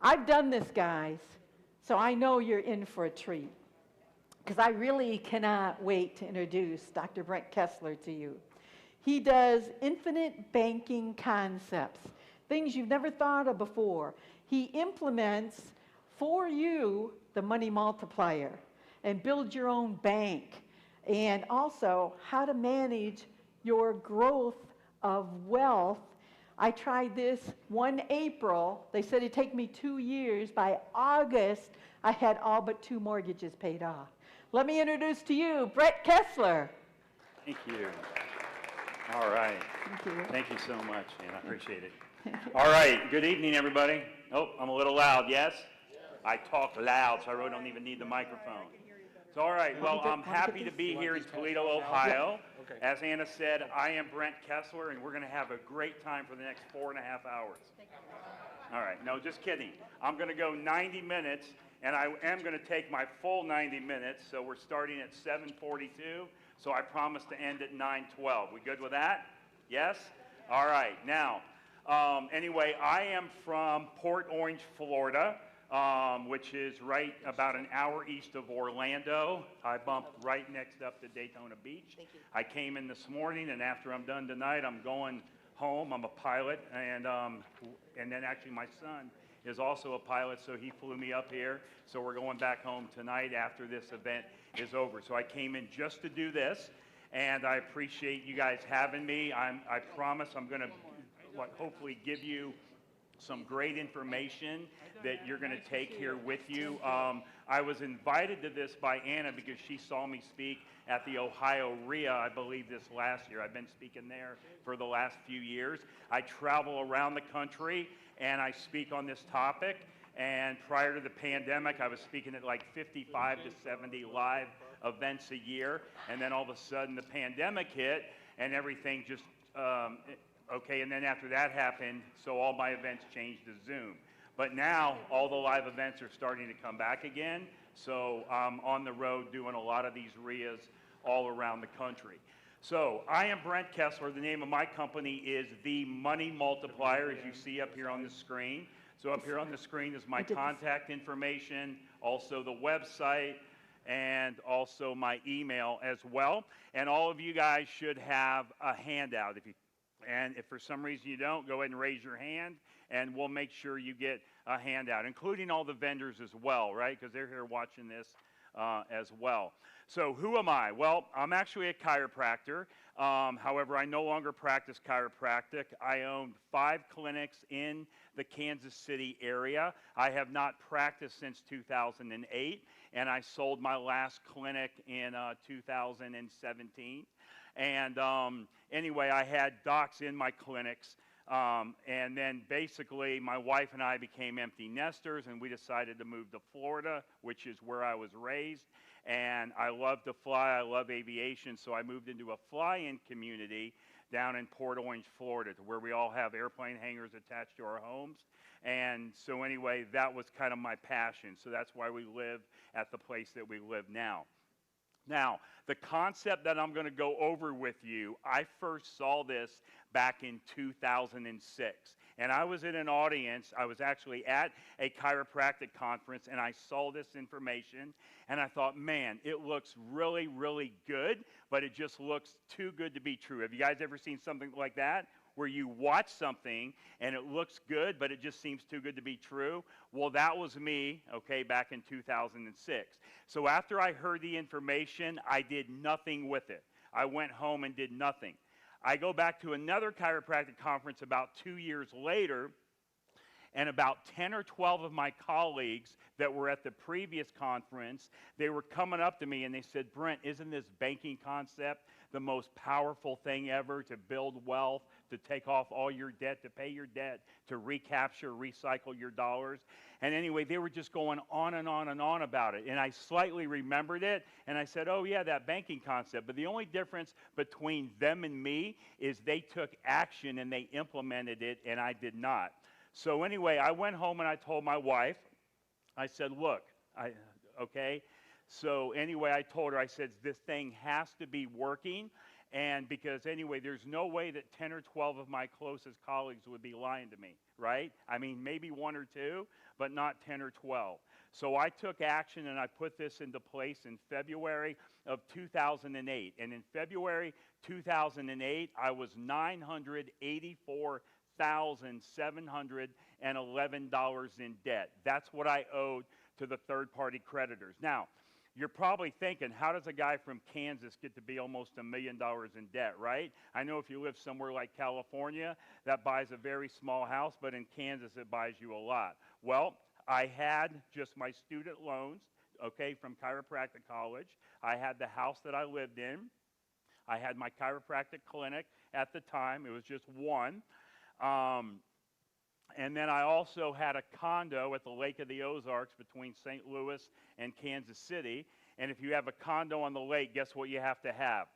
I've done this, guys, so I know you're in for a treat. Because I really cannot wait to introduce Dr. Brent Kesler to you. He does infinite banking concepts, things you've never thought of before. He implements for you the money multiplier and build your own bank, and also how to manage your growth of wealth. I tried this one April. They said it'd take me 2 years. By August, I had all but 2 mortgages paid off. Let me introduce to you Brent Kesler. Thank you. All right. Thank you. Thank you so much, and I appreciate it. All right. Good evening, everybody. Oh, I'm a little loud, yes? I talk loud, so I really don't even need the microphone. So, all right. Well, I'm happy to be here in Toledo, Ohio. As Anna said, I am Brent Kesler, and we're going to have a great time for the next 4.5 hours. All right. No, just kidding. I'm going to go 90 minutes. And I am going to take my full 90 minutes, so we're starting at 7:42, so I promise to end at 9:12. We good with that? Yes? All right. Now, anyway, I am from Port Orange, Florida, which is right about an hour east of Orlando. I bumped right next up to Daytona Beach. Thank you. I came in this morning, and after I'm done tonight, I'm going home. I'm a pilot, and then actually my son is also a pilot, so he flew me up here. So we're going back home tonight after this event is over. So I came in just to do this, and I appreciate you guys having me. I promise I'm going to hopefully give you some great information that you're going to take here with you. I was invited to this by Anna because she saw me speak at the Ohio RIA, I believe, this last year. I've been speaking there for the last few years. I travel around the country and I speak on this topic. And prior to the pandemic, I was speaking at like 55 to 70 live events a year. And then all of a sudden the pandemic hit and everything just, okay, and then after that happened, so all my events changed to Zoom. But now all the live events are starting to come back again. So I'm on the road doing a lot of these RIAs all around the country. So I am Brent Kesler. The name of my company is The Money Multiplier, as you see up here on the screen. So up here on the screen is my contact information, also the website, and also my email as well. And all of you guys should have a handout. And if for some reason you don't, go ahead and raise your hand, and we'll make sure you get a handout, including all the vendors as well, right? Because they're here watching this as well. So who am I? Well, I'm actually a chiropractor. However, I no longer practice chiropractic. I own 5 clinics in the Kansas City area. I have not practiced since 2008, and I sold my last clinic in 2017. And anyway, I had docs in my clinics, and then basically my wife and I became empty nesters, and we decided to move to Florida, which is where I was raised. And I love to fly, I love aviation, so I moved into a fly-in community down in Port Orange, Florida, to where we all have airplane hangars attached to our homes. And so anyway, that was kind of my passion, so that's why we live at the place that we live now. Now, the concept that I'm going to go over with you, I first saw this back in 2006. And I was in an audience, I was actually at a chiropractic conference, and I saw this information, and I thought, man, it looks really, really good, but it just looks too good to be true. Have you guys ever seen something like that, where you watch something, and it looks good, but it just seems too good to be true? Well, that was me, okay, back in 2006. So after I heard the information, I did nothing with it. I went home and did nothing. I go back to another chiropractic conference about 2 years later, and about 10 or 12 of my colleagues that were at the previous conference, they were coming up to me and they said, Brent, isn't this banking concept the most powerful thing ever to build wealth, to take off all your debt, to pay your debt, to recapture, recycle your dollars? And anyway, they were just going on and on and on about it. And I slightly remembered it, and I said, oh yeah, that banking concept. But the only difference between them and me is they took action and they implemented it, and I did not. So anyway, I went home and I told my wife, I said, look, okay. So anyway, I told her, I said, this thing has to be working. And because anyway, there's no way that 10 or 12 of my closest colleagues would be lying to me, right? I mean, maybe 1 or 2, but not 10 or 12. So I took action and I put this into place in February of 2008. And in February 2008, I was $984,711 in debt. That's what I owed to the third-party creditors. Now, you're probably thinking, how does a guy from Kansas get to be almost $1 million in debt, right? I know if you live somewhere like California, that buys a very small house, but in Kansas, it buys you a lot. Well, I had just my student loans, okay, from chiropractic college. I had the house that I lived in. I had my chiropractic clinic at the time. It was just one. And then I also had a condo at the Lake of the Ozarks between St. Louis and Kansas City. And if you have a condo on the lake, guess what you have to have?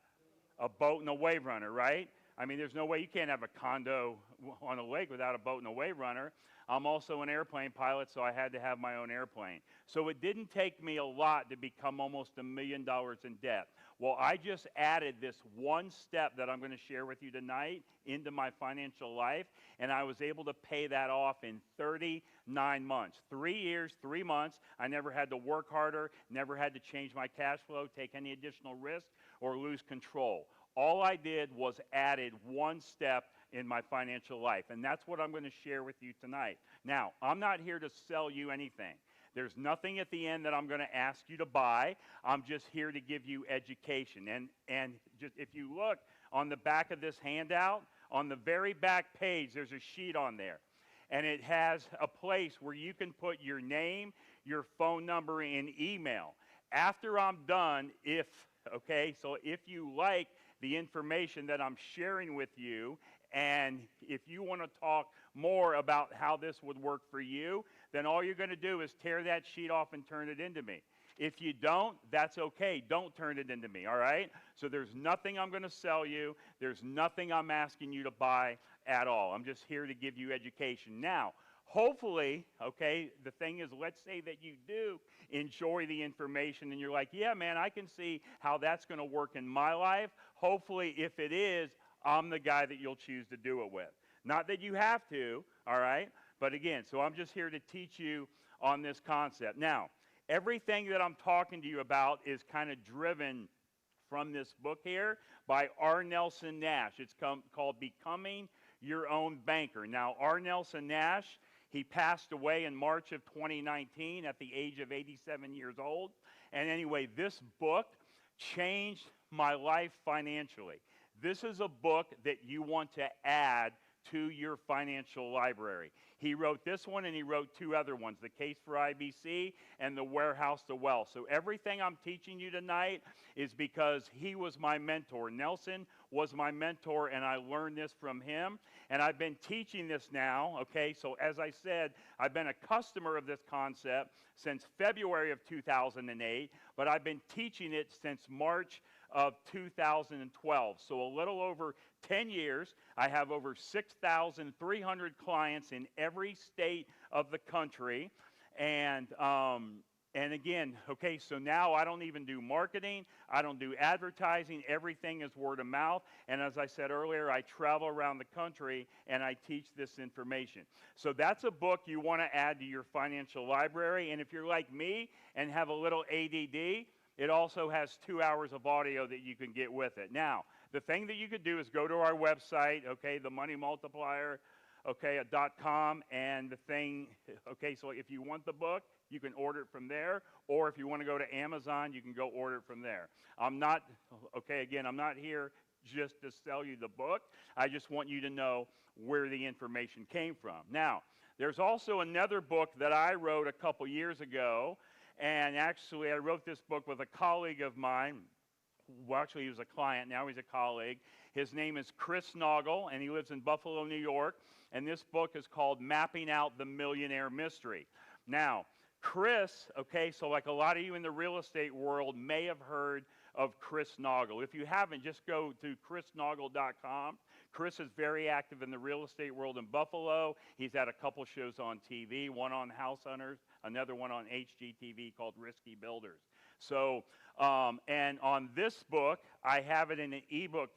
A boat and a wave runner, right? I mean, there's no way you can't have a condo on a lake without a boat and a wave runner. I'm also an airplane pilot, so I had to have my own airplane. So it didn't take me a lot to become almost $1 million in debt. Well, I just added this one step that I'm going to share with you tonight into my financial life, and I was able to pay that off in 39 months. 3 years, 3 months. I never had to work harder, never had to change my cash flow, take any additional risk, or lose control. All I did was added one step in my financial life, and that's what I'm going to share with you tonight. Now, I'm not here to sell you anything. There's nothing at the end that I'm going to ask you to buy. I'm just here to give you education. And just if you look on the back of this handout, on the very back page, there's a sheet on there. And it has a place where you can put your name, your phone number, and email. After I'm done, if you like the information that I'm sharing with you, and if you want to talk more about how this would work for you, then all you're going to do is tear that sheet off and turn it into me. If you don't, that's okay. Don't turn it into me, all right? So there's nothing I'm going to sell you. There's nothing I'm asking you to buy at all. I'm just here to give you education. Now, hopefully, okay, the thing is, let's say that you do enjoy the information and you're like, yeah, man, I can see how that's going to work in my life. Hopefully, if it is, I'm the guy that you'll choose to do it with. Not that you have to, all right? But again, so I'm just here to teach you on this concept. Now, everything that I'm talking to you about is kind of driven from this book here by R. Nelson Nash. It's called Becoming Your Own Banker. Now, R. Nelson Nash, he passed away in March of 2019 at the age of 87 years old. And anyway, this book changed my life financially. This is a book that you want to add to your financial library. He wrote this one and he wrote 2 other ones, The Case for IBC and The Warehouse to Wealth. So everything I'm teaching you tonight is because he was my mentor. Nelson was my mentor and I learned this from him. And I've been teaching this now, okay? So as I said, I've been a customer of this concept since February of 2008, but I've been teaching it since March of 2012. So a little over 10 years. I have over 6,300 clients in every state of the country. And again, okay, so now I don't even do marketing. I don't do advertising. Everything is word of mouth. And as I said earlier, I travel around the country and I teach this information. So that's a book you want to add to your financial library. And if you're like me and have a little ADD, it also has 2 hours of audio that you can get with it. Now, the thing that you could do is go to our website, okay, the Money Multiplier, okay, .com, and the thing, okay, so if you want the book, you can order it from there, or if you want to go to Amazon, you can go order it from there. I'm not, okay, again, I'm not here just to sell you the book. I just want you to know where the information came from. Now, there's also another book that I wrote a couple years ago. And actually, I wrote this book with a colleague of mine. Well, actually, he was a client. Now he's a colleague. His name is Chris Noggle, and he lives in Buffalo, New York. And this book is called Mapping Out the Millionaire Mystery. Now, Chris, okay, so like a lot of you in the real estate world may have heard of Chris Noggle. If you haven't, just go to chrisnoggle.com. Chris is very active in the real estate world in Buffalo. He's had a couple shows on TV, one on House Hunters, another one on HGTV called Risky Builders. So, and on this book, I have it in an ebook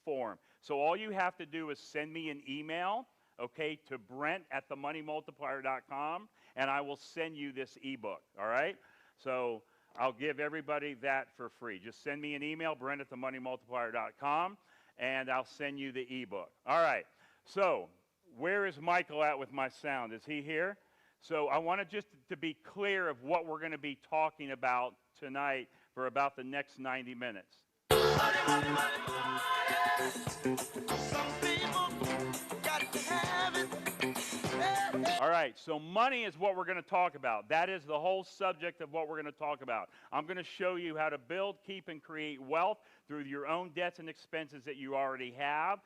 form. So all you have to do is send me an email, okay, to Brent at themoneymultiplier.com, and I will send you this ebook, all right? So I'll give everybody that for free. Just send me an email, Brent at themoneymultiplier.com, and I'll send you the ebook. All right, so where is Michael at with my sound? Is he here? So I want to be clear of what we're going to be talking about tonight for about the next 90 minutes. All right, so money is what we're going to talk about. That is the whole subject of what we're going to talk about. I'm going to show you how to build, keep, and create wealth through your own debts and expenses that you already have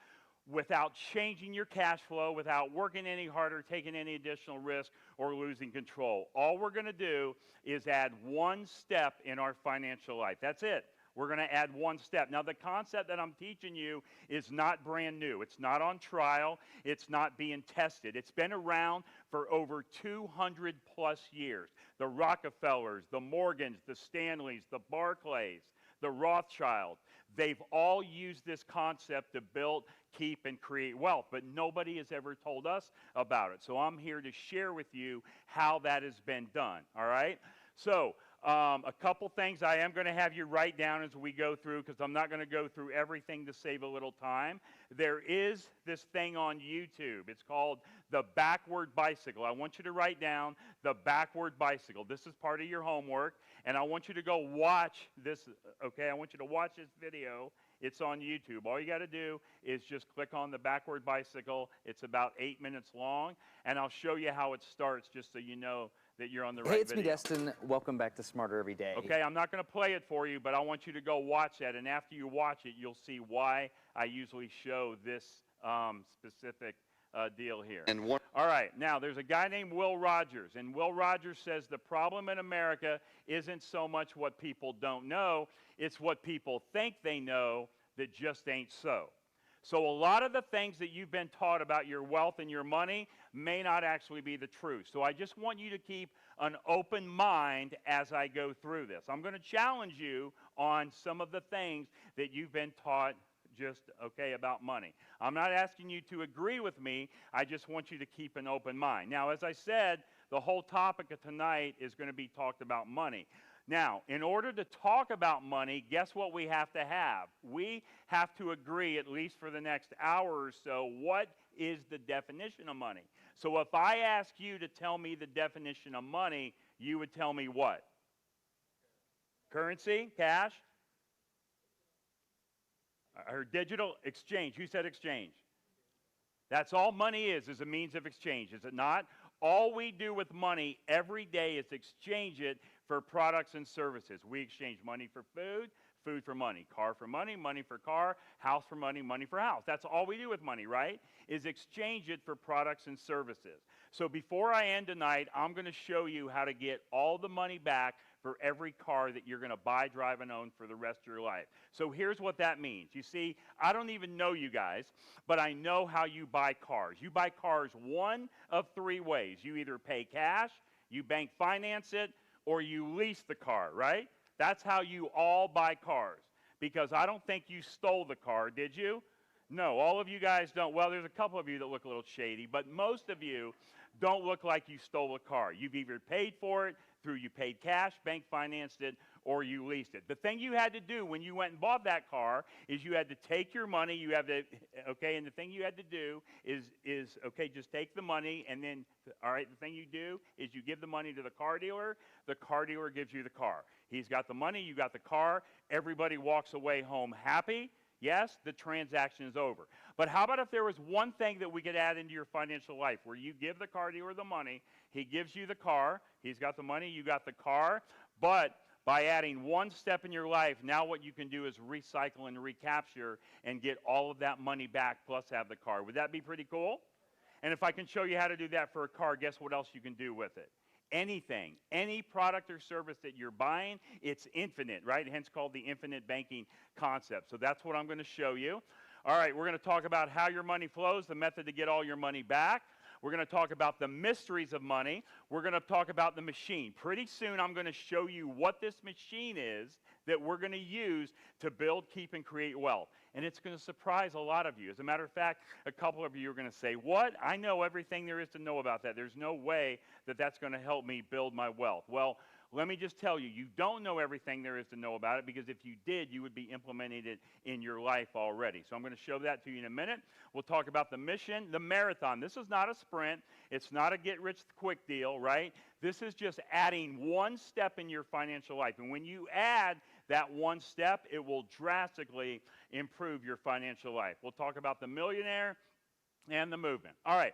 without changing your cash flow, without working any harder, taking any additional risk, or losing control. All we're going to do is add one step in our financial life. That's it. We're going to add one step. Now, the concept that I'm teaching you is not brand new. It's not on trial. It's not being tested. It's been around for over 200 plus years. The Rockefellers, the Morgans, the Stanleys, the Barclays, the Rothschilds, they've all used this concept to build, keep, and create wealth, but nobody has ever told us about it. So I'm here to share with you how that has been done, all right? So a couple things I am going to have you write down as we go through, because I'm not going to go through everything to save a little time. There is this thing on YouTube. It's called the backward bicycle. I want you to write down the backward bicycle. This is part of your homework, and I want you to go watch this, okay? I want you to watch this video. It's on YouTube. All you got to do is just click on the backward bicycle. It's about 8 minutes long, and I'll show you how it starts just so you know that you're on the right video. Hey, it's me, Destin. Welcome back to Smarter Every Day. Okay, I'm not going to play it for you, but I want you to go watch that, and after you watch it, you'll see why I usually show this specific deal here. All right, now there's a guy named Will Rogers, and Will Rogers says the problem in America isn't so much what people don't know, it's what people think they know that just ain't so. So a lot of the things that you've been taught about your wealth and your money may not actually be the truth. So I just want you to keep an open mind as I go through this. I'm going to challenge you on some of the things that you've been taught just, okay, about money. I'm not asking you to agree with me. I just want you to keep an open mind. Now, as I said, the whole topic of tonight is going to be talked about money. Now, in order to talk about money, guess what we have to have? We have to agree, at least for the next hour or so, what is the definition of money? So if I ask you to tell me the definition of money, you would tell me what? Currency? Cash? Or digital? Exchange. Who said exchange? That's all money is a means of exchange, is it not? All we do with money every day is exchange it for products and services. We exchange money for food, food for money, car for money, money for car, house for money, money for house. That's all we do with money, right? Is exchange it for products and services. So before I end tonight, I'm going to show you how to get all the money back for every car that you're going to buy, drive, and own for the rest of your life. So here's what that means. You see, I don't even know you guys, but I know how you buy cars. You buy cars one of three ways. You either pay cash, you bank finance it, or you lease the car, right? That's how you all buy cars. Because I don't think you stole the car, did you? No, all of you guys don't. Well, there's a couple of you that look a little shady, but most of you don't look like you stole a car. You've either paid for it through you paid cash, bank financed it, or you leased it. The thing you had to do when you went and bought that car is you had to take your money, you have to, okay, and the thing you had to do is okay, just take the money, and then, all right, the thing you do is you give the money to the car dealer gives you the car. He's got the money, you got the car, everybody walks away home happy. Yes, the transaction is over. But how about if there was one thing that we could add into your financial life where you give the car dealer the money, he gives you the car, he's got the money, you got the car, but by adding one step in your life, now what you can do is recycle and recapture and get all of that money back plus have the car. Would that be pretty cool? And if I can show you how to do that for a car, guess what else you can do with it? Anything, any product or service that you're buying, it's infinite, right? Hence called the infinite banking concept. So that's what I'm going to show you. All right, we're going to talk about how your money flows, the method to get all your money back. We're going to talk about the mysteries of money. We're going to talk about the machine. Pretty soon I'm going to show you what this machine is that we're going to use to build, keep, and create wealth. And it's going to surprise a lot of you. As a matter of fact, a couple of you are going to say, what? I know everything there is to know about that. There's no way that that's going to help me build my wealth. Well, let me just tell you, you don't know everything there is to know about it, because if you did, you would be implementing it in your life already. So I'm going to show that to you in a minute. We'll talk about the mission, the marathon. This is not a sprint. It's not a get-rich-quick deal, right? This is just adding one step in your financial life. And when you add that one step, it will drastically improve your financial life. We'll talk about the millionaire and the movement. All right.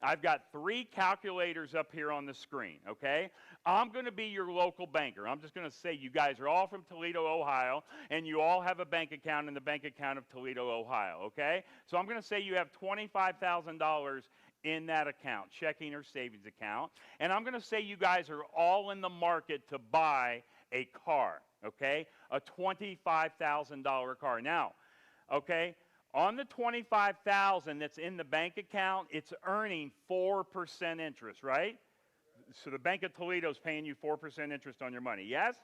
I've got 3 calculators up here on the screen, okay? I'm going to be your local banker. I'm just going to say you guys are all from Toledo, Ohio, and you all have a bank account in the bank account of Toledo, Ohio, okay? So I'm going to say you have $25,000 in that account, checking or savings account, and I'm going to say you guys are all in the market to buy a car, okay? A $25,000 car. Now, okay, on the $25,000 that's in the bank account, it's earning 4% interest, right? So the Bank of Toledo is paying you 4% interest on your money, yes?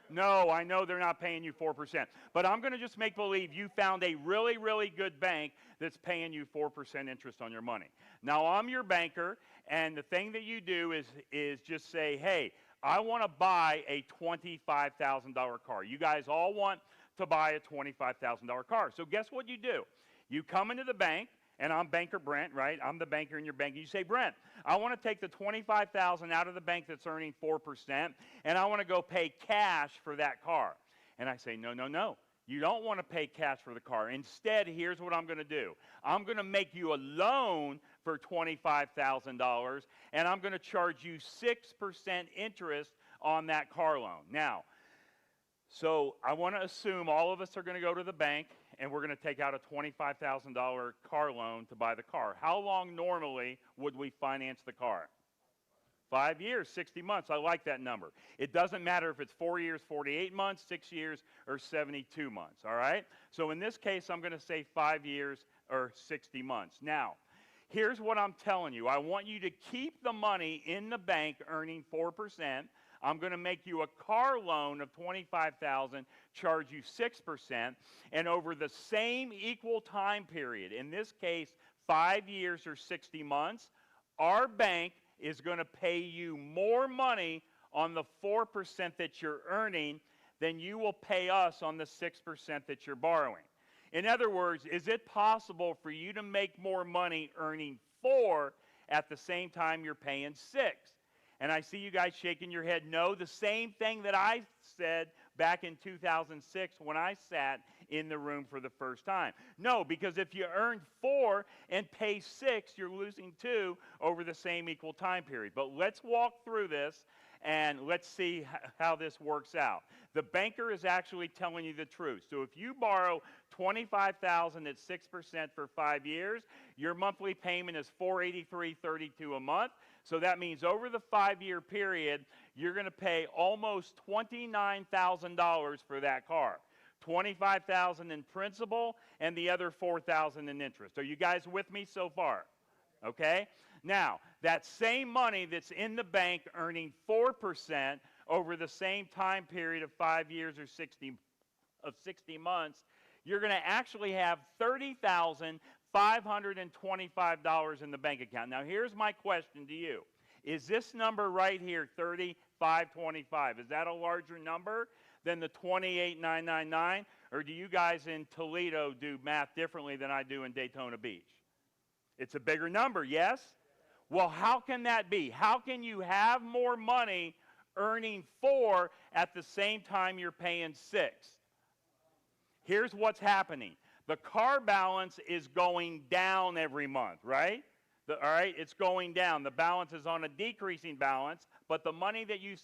No, I know they're not paying you 4%. But I'm going to just make believe you found a really, really good bank that's paying you 4% interest on your money. Now, I'm your banker, and the thing that you do is just say, hey, I want to buy a $25,000 car. You guys all want to buy a $25,000 car. So guess what you do? You come into the bank, and I'm Banker Brent, right? I'm the banker in your bank. You say, Brent, I want to take the $25,000 out of the bank that's earning 4%, and I want to go pay cash for that car. And I say, no, no, no. You don't want to pay cash for the car. Instead, here's what I'm going to do. I'm going to make you a loan for $25,000, and I'm going to charge you 6% interest on that car loan. Now, so I want to assume all of us are going to go to the bank, and we're going to take out a $25,000 car loan to buy the car. How long normally would we finance the car? 5 years, 60 months. I like that number. It doesn't matter if it's 4 years, 48 months, 6 years, or 72 months, all right? So in this case, I'm going to say 5 years or 60 months. Now, here's what I'm telling you. I want you to keep the money in the bank earning 4%. I'm going to make you a car loan of $25,000, charge you 6%, and over the same equal time period, in this case, 5 years or 60 months, our bank is going to pay you more money on the 4% that you're earning than you will pay us on the 6% that you're borrowing. In other words, is it possible for you to make more money earning 4 at the same time you're paying 6? And I see you guys shaking your head. No, the same thing that I said back in 2006 when I sat in the room for the first time. No, because if you earn 4 and pay 6, you're losing 2 over the same equal time period. But let's walk through this and let's see how this works out. The banker is actually telling you the truth. So if you borrow $25,000 at 6% for 5 years, your monthly payment is $483.32 a month. So that means over the 5-year period, you're going to pay almost $29,000 for that car. $25,000 in principal and the other $4,000 in interest. Are you guys with me so far? Okay? Now, that same money that's in the bank earning 4% over the same time period of 5 years or 60 months, you're going to actually have $30,525 in the bank account. Now, here's my question to you. Is this number right here, $30,525, is that a larger number than the $28,999? Or do you guys in Toledo do math differently than I do in Daytona Beach? It's a bigger number, yes? Well, how can that be? How can you have more money earning 4 at the same time you're paying 6? Here's what's happening. The car balance is going down every month, right? All right, it's going down. The balance is on a decreasing balance, but the money that you,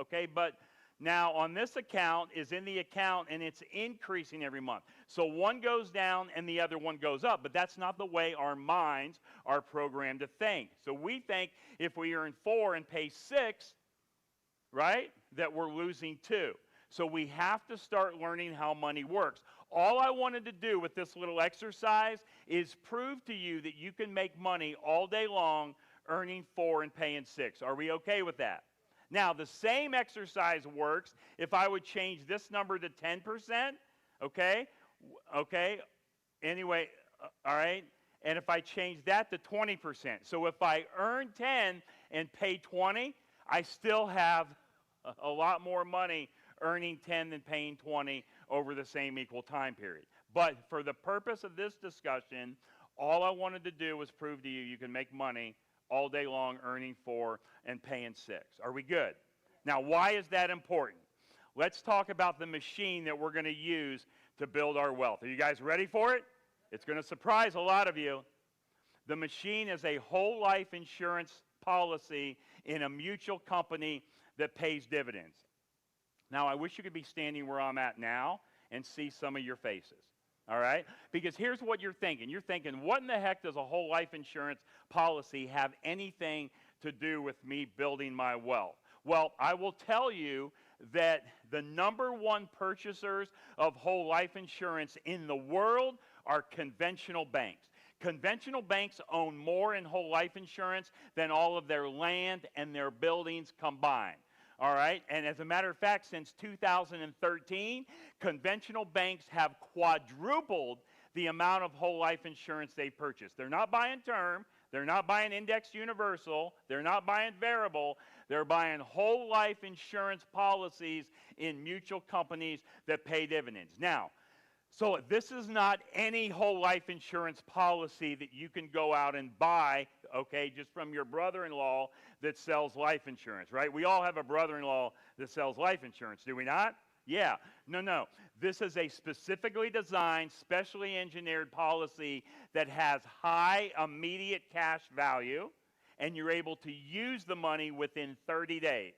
okay, but now on this account is in the account and it's increasing every month. So one goes down and the other one goes up, but that's not the way our minds are programmed to think. So we think if we earn 4 and pay 6, right, that we're losing 2. So we have to start learning how money works. All I wanted to do with this little exercise is prove to you that you can make money all day long earning 4 and paying 6. Are we okay with that? Now, the same exercise works if I would change this number to 10%, okay? Okay? Anyway, all right? And if I change that to 20%, so if I earn 10 and pay 20, I still have a lot more money earning 10 than paying 20 over the same equal time period. But for the purpose of this discussion, all I wanted to do was prove to you you can make money all day long earning 4 and paying 6. Are we good? Now, why is that important? Let's talk about the machine that we're going to use to build our wealth. Are you guys ready for it? It's going to surprise a lot of you. The machine is a whole life insurance policy in a mutual company that pays dividends. Now, I wish you could be standing where I'm at now and see some of your faces. All right? Because here's what you're thinking. You're thinking, what in the heck does a whole life insurance policy have anything to do with me building my wealth? Well, I will tell you that the number one purchasers of whole life insurance in the world are conventional banks. Conventional banks own more in whole life insurance than all of their land and their buildings combined. All right? And as a matter of fact, since 2013, conventional banks have quadrupled the amount of whole life insurance they purchase. They're not buying term. They're not buying indexed universal. They're not buying variable. They're buying whole life insurance policies in mutual companies that pay dividends. Now, so this is not any whole life insurance policy that you can go out and buy, okay, just from your brother-in-law that sells life insurance, right? We all have a brother-in-law that sells life insurance, do we not? Yeah. No. This is a specifically designed, specially engineered policy that has high immediate cash value, and you're able to use the money within 30 days.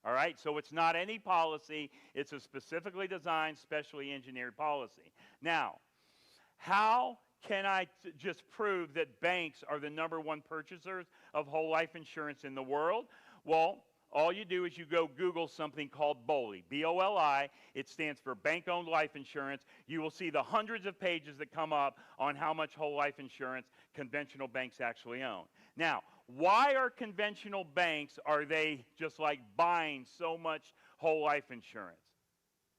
All right, so it's not any policy. It's a specifically designed, specially engineered policy. Now, how can I just prove that banks are the number one purchasers of whole life insurance in the world? Well, all you do is you go Google something called BOLI, B-O-L-I. It stands for bank-owned life insurance. You will see the hundreds of pages that come up on how much whole life insurance conventional banks actually own. Now, why are conventional banks, are they just like buying so much whole life insurance?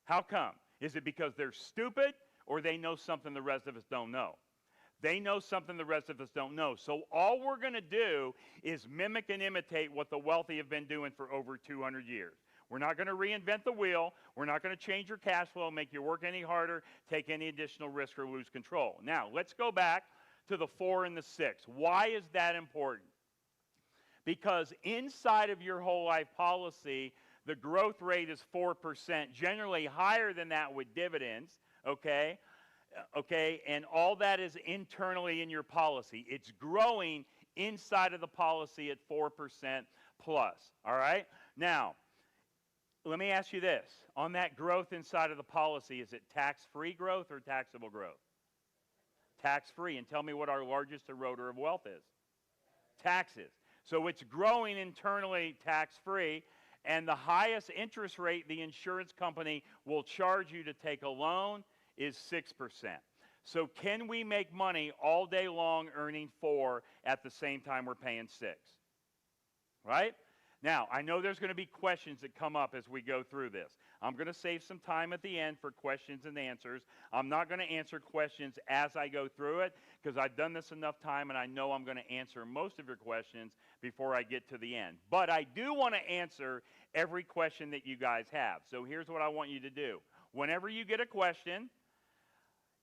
How come? Is it because they're stupid or they know something the rest of us don't know? They know something the rest of us don't know. So all we're going to do is mimic and imitate what the wealthy have been doing for over 200 years. We're not going to reinvent the wheel. We're not going to change your cash flow, make you work any harder, take any additional risk, or lose control. Now, let's go back to the 4 and the 6. Why is that important? Because inside of your whole life policy, the growth rate is 4%, generally higher than that with dividends, okay? Okay, and all that is internally in your policy. It's growing inside of the policy at 4% plus, all right? Now, let me ask you this. On that growth inside of the policy, is it tax-free growth or taxable growth? Tax-free, and tell me what our largest eroder of wealth is. Taxes. So it's growing internally tax-free, and the highest interest rate the insurance company will charge you to take a loan is 6%. So can we make money all day long earning 4 at the same time we're paying 6? Right? Now, I know there's going to be questions that come up as we go through this. I'm going to save some time at the end for questions and answers. I'm not going to answer questions as I go through it because I've done this enough time and I know I'm going to answer most of your questions before I get to the end. But I do want to answer every question that you guys have. So here's what I want you to do. Whenever you get a question,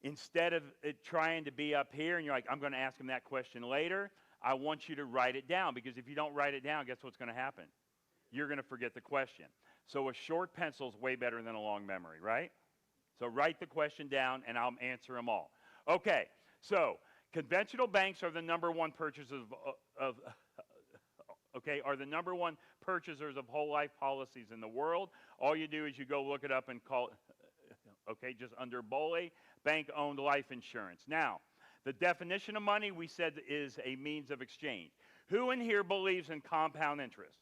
instead of it trying to be up here and you're like, I'm going to ask him that question later, I want you to write it down, because if you don't write it down, guess what's going to happen? You're going to forget the question. So a short pencil is way better than a long memory, right? So write the question down and I'll answer them all. Okay, so conventional banks are the number one purchasers of are the number one purchasers of whole life policies in the world. All you do is you go look it up and call it, just under BOLI, bank-owned life insurance. Now, the definition of money, we said, is a means of exchange. Who in here believes in compound interest?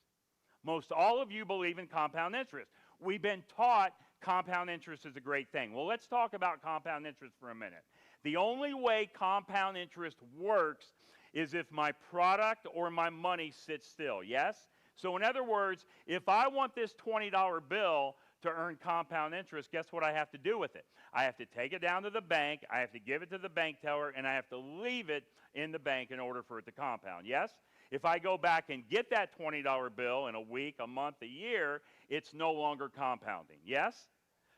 Most all of you believe in compound interest. We've been taught compound interest is a great thing. Well, let's talk about compound interest for a minute. The only way compound interest works is if my product or my money sits still, yes? So in other words, if I want this $20 bill to earn compound interest, guess what I have to do with it? I have to take it down to the bank, I have to give it to the bank teller, and I have to leave it in the bank in order for it to compound. Yes? If I go back and get that $20 bill in a week, a month, a year, it's no longer compounding. Yes?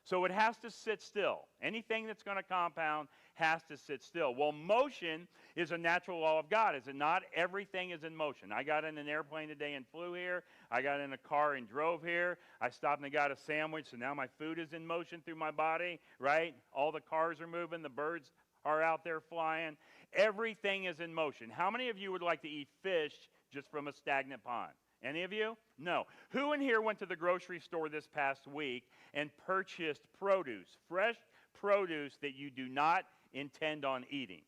So it has to sit still. Anything that's going to compound has to sit still. Well, motion is a natural law of God, is it not? Everything is in motion. I got in an airplane today and flew here. I got in a car and drove here. I stopped and got a sandwich, so now my food is in motion through my body, right? All the cars are moving. The birds are out there flying. Everything is in motion. How many of you would like to eat fish just from a stagnant pond? Any of you? No. Who in here went to the grocery store this past week and purchased produce, fresh produce that you do not intend on eating?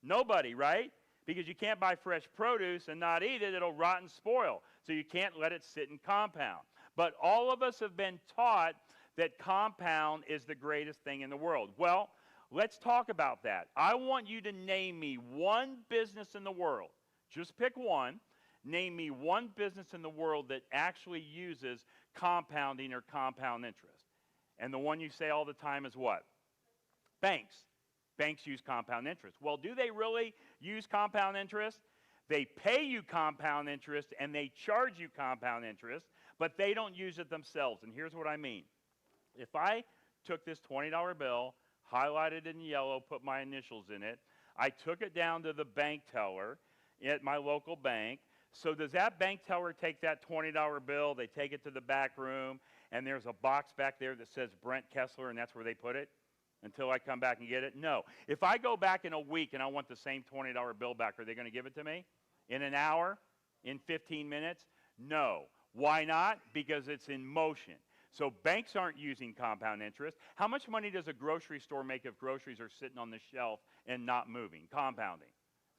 Nobody, right? Because you can't buy fresh produce and not eat it. It'll rot and spoil. So you can't let it sit and compound. But all of us have been taught that compound is the greatest thing in the world. Well, let's talk about that. I want you to name me one business in the world. Just pick one. Name me one business in the world that actually uses compounding or compound interest. And the one you say all the time is what? Banks. Banks use compound interest. Well, do they really use compound interest? They pay you compound interest and they charge you compound interest, but they don't use it themselves. And here's what I mean. If I took this $20 bill, highlighted it in yellow, put my initials in it, I took it down to the bank teller at my local bank. So does that bank teller take that $20 bill, they take it to the back room, and there's a box back there that says Brent Kesler, and that's where they put it until I come back and get it? No. If I go back in a week and I want the same $20 bill back, are they going to give it to me? In an hour? In 15 minutes? No. Why not? Because it's in motion. So banks aren't using compound interest. How much money does a grocery store make if groceries are sitting on the shelf and not moving? Compounding.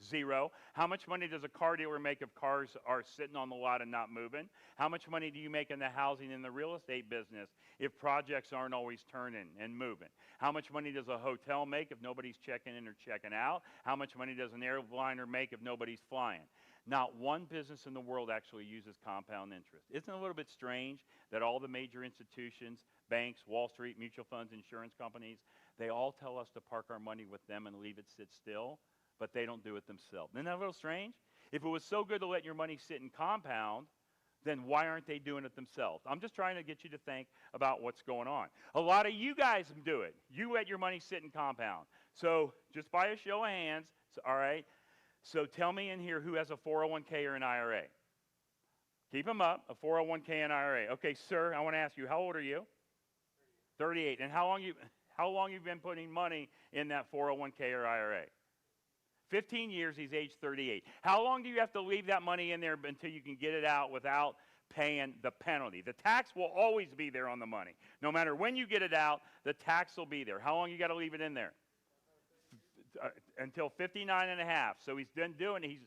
Zero. How much money does a car dealer make if cars are sitting on the lot and not moving? How much money do you make in the housing and the real estate business if projects aren't always turning and moving? How much money does a hotel make if nobody's checking in or checking out? How much money does an airliner make if nobody's flying? Not one business in the world actually uses compound interest. Isn't it a little bit strange that all the major institutions, banks, Wall Street, mutual funds, insurance companies, they all tell us to park our money with them and leave it sit still? But they don't do it themselves. Isn't that a little strange? If it was so good to let your money sit and compound, then why aren't they doing it themselves? I'm just trying to get you to think about what's going on. A lot of you guys do it. You let your money sit and compound. So just by a show of hands, all right, so tell me in here who has a 401k or an IRA. Keep them up, a 401k and IRA. Okay, sir, I want to ask you, how old are you? 38. And how long you've been putting money in that 401k or IRA? 15 years, he's age 38. How long do you have to leave that money in there until you can get it out without paying the penalty? The tax will always be there on the money. No matter when you get it out, the tax will be there. How long you got to leave it in there? Until 59 and a half. So he's been doing it,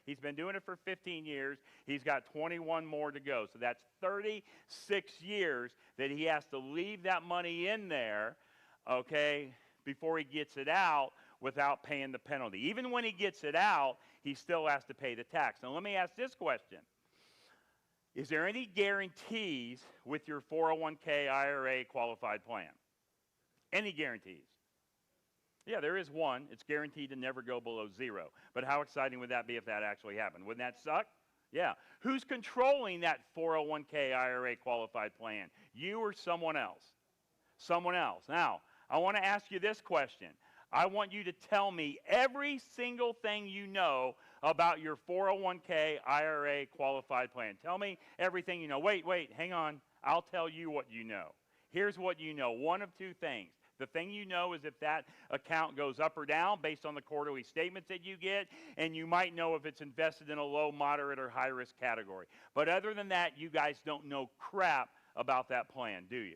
He's been doing it for 15 years. He's got 21 more to go. So that's 36 years that he has to leave that money in there, okay, before he gets it out, without paying the penalty. Even when he gets it out, he still has to pay the tax. Now, let me ask this question. Is there any guarantees with your 401k IRA qualified plan? Any guarantees? Yeah, there is one. It's guaranteed to never go below zero. But how exciting would that be if that actually happened? Wouldn't that suck? Yeah. Who's controlling that 401k IRA qualified plan? You or someone else? Someone else. Now, I want to ask you this question. I want you to tell me every single thing you know about your 401k IRA qualified plan. Tell me everything you know. Wait, hang on. I'll tell you what you know. Here's what you know. One of two things. The thing you know is if that account goes up or down based on the quarterly statements that you get, and you might know if it's invested in a low, moderate, or high-risk category. But other than that, you guys don't know crap about that plan, do you?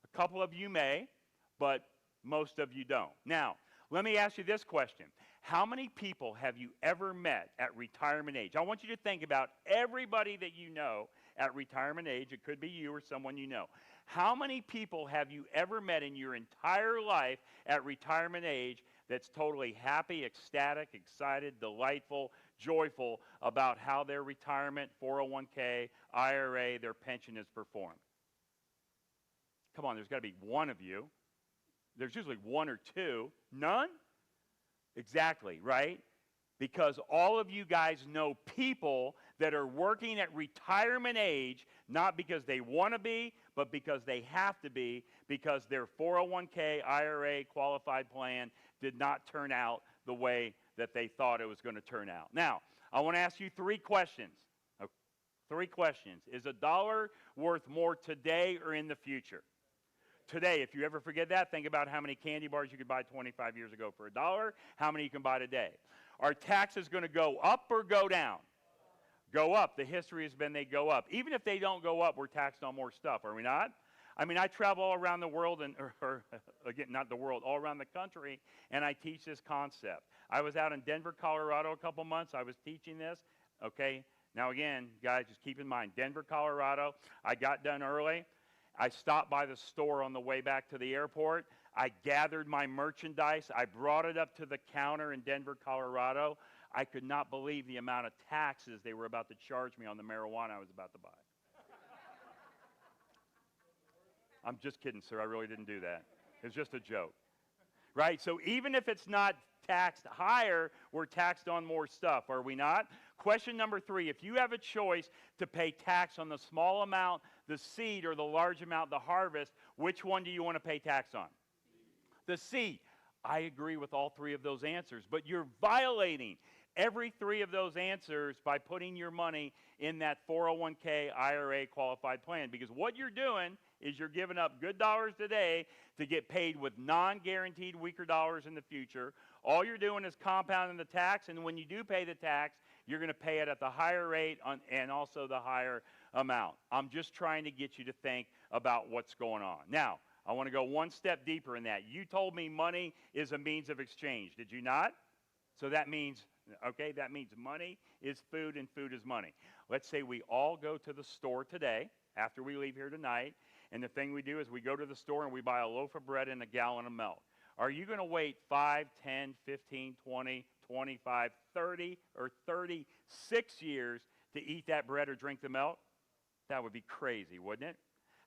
A couple of you may, but most of you don't. Now, let me ask you this question. How many people have you ever met at retirement age? I want you to think about everybody that you know at retirement age. It could be you or someone you know. How many people have you ever met in your entire life at retirement age that's totally happy, ecstatic, excited, delightful, joyful about how their retirement, 401k, IRA, their pension is performed? Come on, there's got to be one of you. There's usually one or two. None? Exactly, right? Because all of you guys know people that are working at retirement age, not because they want to be, but because they have to be, because their 401k, IRA, qualified plan did not turn out the way that they thought it was going to turn out. Now, I want to ask you 3 questions. 3 questions. Is a dollar worth more today or in the future? Today, if you ever forget that, think about how many candy bars you could buy 25 years ago for $1, how many you can buy today. Are taxes going to go up or go down? Go up. The history has been they go up. Even if they don't go up, we're taxed on more stuff, are we not? I mean, I travel all around the world, or again, not the world, all around the country, and I teach this concept. I was out in Denver, Colorado a couple months. I was teaching this, okay? Now again, guys, just keep in mind, Denver, Colorado, I got done early. I stopped by the store on the way back to the airport. I gathered my merchandise. I brought it up to the counter in Denver, Colorado. I could not believe the amount of taxes they were about to charge me on the marijuana I was about to buy. I'm just kidding, sir. I really didn't do that. It's just a joke. Right? So even if it's not taxed higher, we're taxed on more stuff, are we not? Question number 3, if you have a choice to pay tax on the small amount, the seed, or the large amount, the harvest, which one do you want to pay tax on? The seed. I agree with all 3 of those answers, but you're violating every 3 of those answers by putting your money in that 401k IRA qualified plan, because what you're doing is you're giving up good dollars today to get paid with non-guaranteed weaker dollars in the future. All you're doing is compounding the tax, and when you do pay the tax, you're going to pay it at the higher rate and also the higher amount. I'm just trying to get you to think about what's going on. Now, I want to go one step deeper in that. You told me money is a means of exchange, did you not? So that means, okay, that means money is food and food is money. Let's say we all go to the store today after we leave here tonight, and the thing we do is we go to the store and we buy a loaf of bread and a gallon of milk. Are you going to wait 5, 10, 15, 20, 25, 30, or 36 years to eat that bread or drink the milk? That would be crazy, wouldn't it?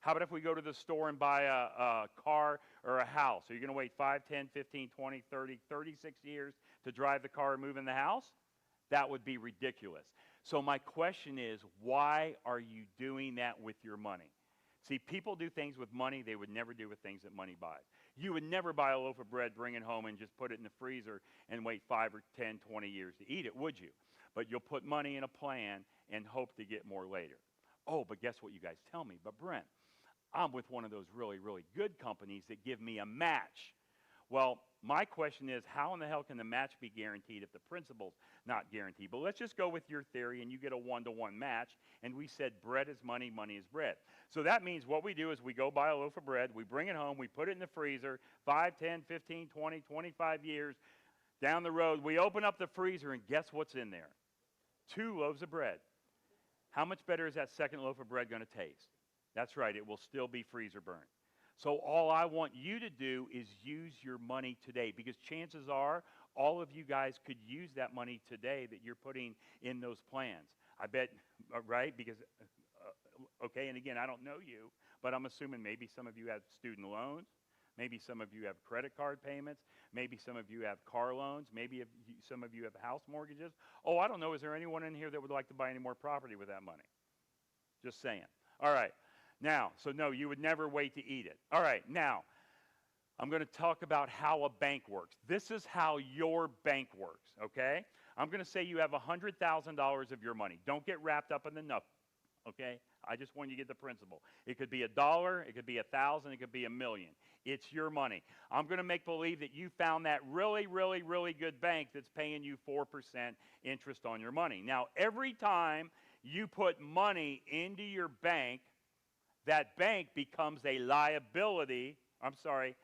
How about if we go to the store and buy a car or a house? Are you going to wait 5, 10, 15, 20, 30, 36 years to drive the car and move in the house? That would be ridiculous. So my question is, why are you doing that with your money? See, people do things with money they would never do with things that money buys. You would never buy a loaf of bread, bring it home, and just put it in the freezer and wait 5 or 10, 20 years to eat it, would you? But you'll put money in a plan and hope to get more later. Oh, but guess what you guys tell me? But Brent, I'm with one of those really, really good companies that give me a match. Well, my question is, how in the hell can the match be guaranteed if the principal's not guaranteed? But let's just go with your theory, and you get a 1-to-1 match, and we said bread is money, money is bread. So that means what we do is we go buy a loaf of bread, we bring it home, we put it in the freezer, 5, 10, 15, 20, 25 years down the road, we open up the freezer, and guess what's in there? 2 loaves of bread. How much better is that second loaf of bread going to taste? That's right, it will still be freezer burnt. So all I want you to do is use your money today, because chances are all of you guys could use that money today that you're putting in those plans. I bet, right? Because, okay, and again, I don't know you, but I'm assuming maybe some of you have student loans. Maybe some of you have credit card payments. Maybe some of you have car loans. Maybe some of you have house mortgages. Oh, I don't know. Is there anyone in here that would like to buy any more property with that money? Just saying. All right. Now, so no, you would never wait to eat it. All right, now, I'm going to talk about how a bank works. This is how your bank works, okay? I'm going to say you have $100,000 of your money. Don't get wrapped up in the nuff, okay? I just want you to get the principle. It could be $1, it could be 1,000, it could be 1,000,000. It's your money. I'm going to make believe that you found that really, really, really good bank that's paying you 4% interest on your money. Now, every time you put money into your bank, that bank becomes a liability. I'm sorry.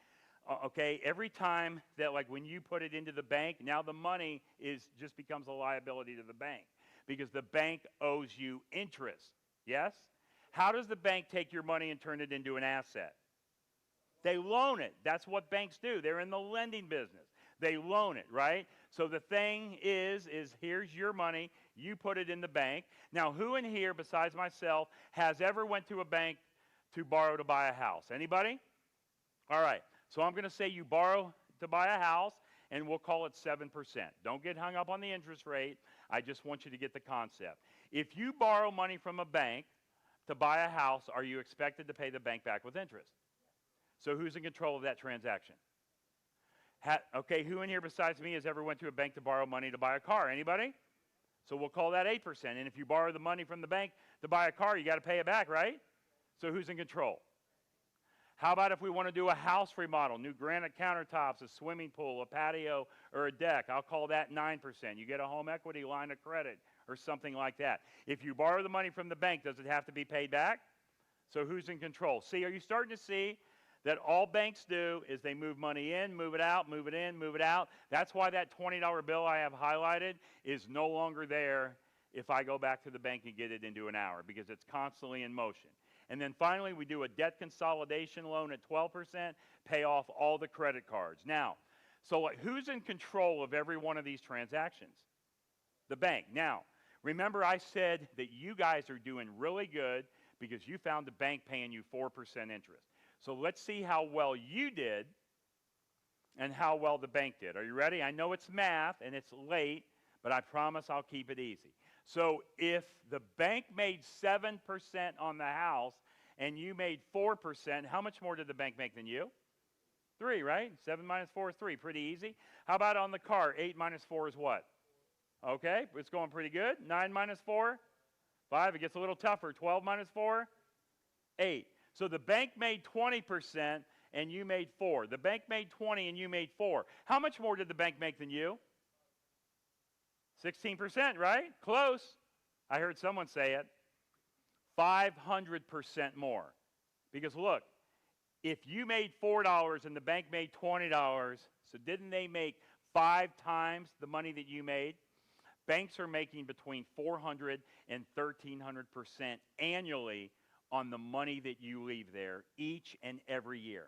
Okay, every time that, like when you put it into the bank, now the money just becomes a liability to the bank because the bank owes you interest. Yes? How does the bank take your money and turn it into an asset? They loan it. That's what banks do. They're in the lending business. They loan it, right? So the thing is here's your money. You put it in the bank. Now, who in here besides myself has ever went to a bank to borrow to buy a house? Anybody? All right. So I'm going to say you borrow to buy a house, and we'll call it 7%. Don't get hung up on the interest rate. I just want you to get the concept. If you borrow money from a bank to buy a house, are you expected to pay the bank back with interest? So who's in control of that transaction? Okay, who in here besides me has ever went to a bank to borrow money to buy a car? Anybody? So we'll call that 8%. And if you borrow the money from the bank to buy a car, you got to pay it back, right? So who's in control? How about if we want to do a house remodel, new granite countertops, a swimming pool, a patio, or a deck? I'll call that 9%. You get a home equity line of credit or something like that. If you borrow the money from the bank, does it have to be paid back? So who's in control? See, are you starting to see that all banks do is they move money in, move it out, move it in, move it out? That's why that $20 bill I have highlighted is no longer there if I go back to the bank and get it into an hour, because it's constantly in motion. And then finally, we do a debt consolidation loan at 12%, pay off all the credit cards. Now, so who's in control of every one of these transactions? The bank. Now, remember I said that you guys are doing really good because you found the bank paying you 4% interest. So let's see how well you did and how well the bank did. Are you ready? I know it's math and it's late, but I promise I'll keep it easy. So if the bank made 7% on the house and you made 4%, how much more did the bank make than you? 3, right? 7 minus 4 is 3. Pretty easy. How about on the car? 8 minus 4 is what? Okay, it's going pretty good. 9 minus 4? 5. It gets a little tougher. 12 minus 4? 8. So the bank made 20% and you made 4. The bank made 20 and you made 4. How much more did the bank make than you? 16%, right? Close. I heard someone say it. 500% more. Because look, if you made $4 and the bank made $20, so didn't they make 5 times the money that you made? Banks are making between 400 and 1,300% annually on the money that you leave there each and every year.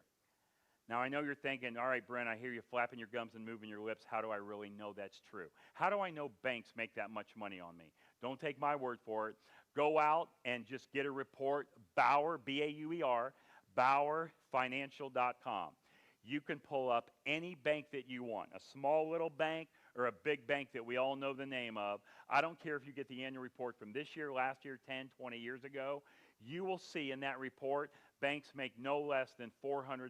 Now, I know you're thinking, all right, Brent, I hear you flapping your gums and moving your lips. How do I really know that's true? How do I know banks make that much money on me? Don't take my word for it. Go out and just get a report, Bauer, B-A-U-E-R, BauerFinancial.com. You can pull up any bank that you want, a small little bank or a big bank that we all know the name of. I don't care if you get the annual report from this year, last year, 10, 20 years ago. You will see in that report banks make no less than 400%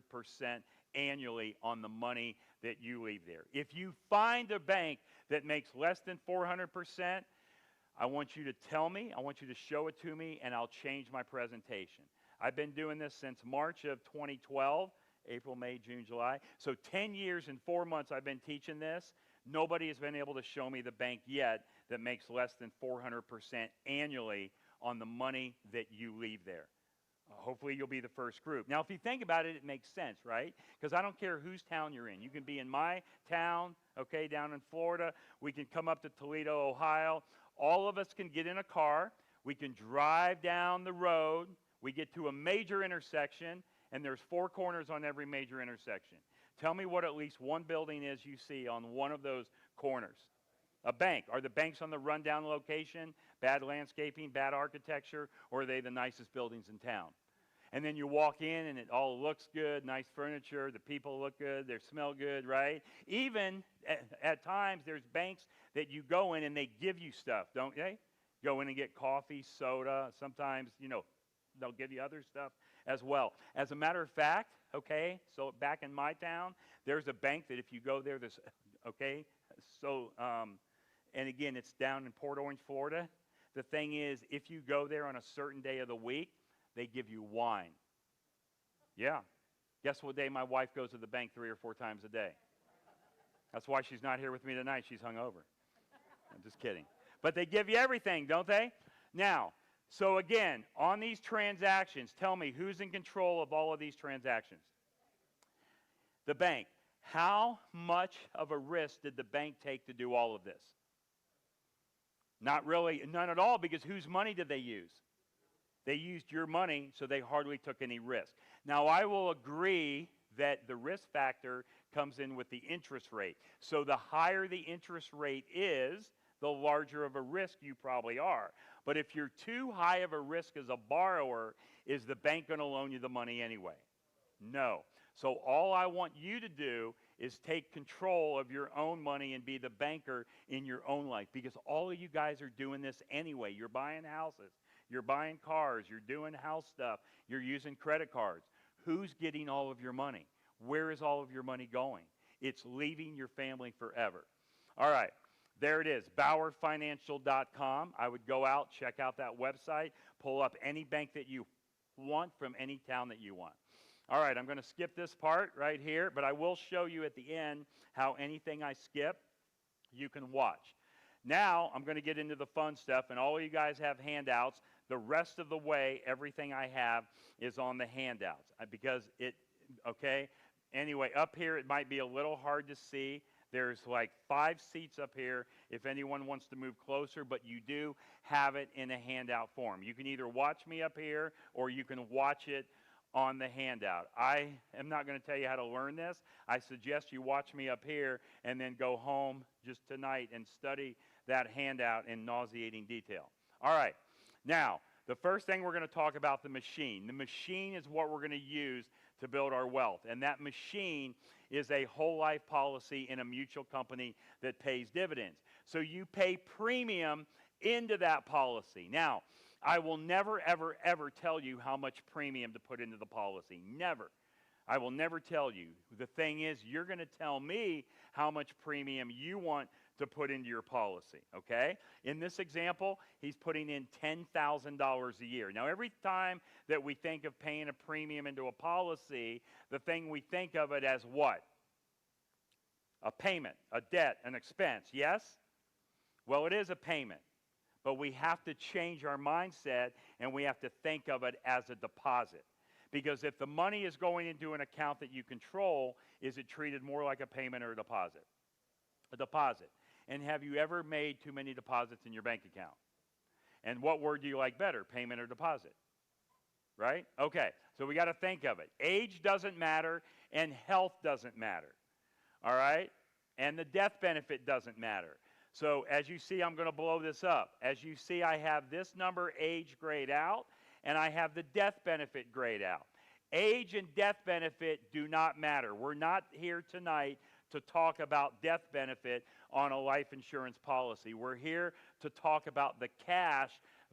annually on the money that you leave there. If you find a bank that makes less than 400%, I want you to tell me, I want you to show it to me, and I'll change my presentation. I've been doing this since March of 2012, April, May, June, July. So 10 years and 4 months I've been teaching this. Nobody has been able to show me the bank yet that makes less than 400% annually on the money that you leave there. Hopefully you'll be the first group. Now, if you think about it, it makes sense, right? Because I don't care whose town you're in. You can be in my town, okay, down in Florida. We can come up to Toledo, Ohio. All of us can get in a car. We can drive down the road. We get to a major intersection, and there's 4 corners on every major intersection. Tell me what at least one building is you see on one of those corners. A bank. Are the banks on the rundown location, bad landscaping, bad architecture, or are they the nicest buildings in town? And then you walk in and it all looks good, nice furniture, the people look good, they smell good, right? Even at times there's banks that you go in and they give you stuff, don't they? Go in and get coffee, soda, sometimes, they'll give you other stuff as well. As a matter of fact, okay, so back in my town, there's a bank that if you go there, and again, it's down in Port Orange, Florida. The thing is, if you go there on a certain day of the week, they give you wine. Yeah. Guess what day my wife goes to the bank 3 or 4 times a day? That's why she's not here with me tonight. She's hungover. I'm just kidding. But they give you everything, don't they? Now, so again, on these transactions, tell me who's in control of all of these transactions? The bank. How much of a risk did the bank take to do all of this? Not really, none at all, because whose money did they use? They used your money, so they hardly took any risk. Now, I will agree that the risk factor comes in with the interest rate. So the higher the interest rate is, the larger of a risk you probably are. But if you're too high of a risk as a borrower, is the bank going to loan you the money anyway? No. So all I want you to do is take control of your own money and be the banker in your own life, because all of you guys are doing this anyway. You're buying houses, you're buying cars, you're doing house stuff, you're using credit cards. Who's getting all of your money? Where is all of your money going? It's leaving your family forever. All right, there it is, BauerFinancial.com. I would go out, check out that website, pull up any bank that you want from any town that you want. All right, I'm going to skip this part right here, but I will show you at the end how anything I skip, you can watch. Now, I'm going to get into the fun stuff, and all of you guys have handouts. The rest of the way, everything I have is on the handouts because okay? Anyway, up here it might be a little hard to see. There's like 5 seats up here if anyone wants to move closer, but you do have it in a handout form. You can either watch me up here or you can watch it on the handout. I am not going to tell you how to learn this. I suggest you watch me up here and then go home just tonight and study that handout in nauseating detail. All right. Now, the first thing we're going to talk about the machine. The machine is what we're going to use to build our wealth. And that machine is a whole life policy in a mutual company that pays dividends. So you pay premium into that policy. Now, I will never, ever, ever tell you how much premium to put into the policy. Never. I will never tell you. The thing is, you're going to tell me how much premium you want to put into your policy, okay? In this example, he's putting in $10,000 a year. Now, every time that we think of paying a premium into a policy, the thing we think of it as what? A payment, a debt, an expense, yes? Well, it is a payment. But we have to change our mindset, and we have to think of it as a deposit. Because if the money is going into an account that you control, is it treated more like a payment or a deposit? A deposit. And have you ever made too many deposits in your bank account? And what word do you like better, payment or deposit? Right? Okay, so we got to think of it. Age doesn't matter, and health doesn't matter. All right? And the death benefit doesn't matter. So as you see, I'm going to blow this up. As you see, I have this number age grayed out, and I have the death benefit grayed out. Age and death benefit do not matter. We're not here tonight to talk about death benefit on a life insurance policy. We're here to talk about the cash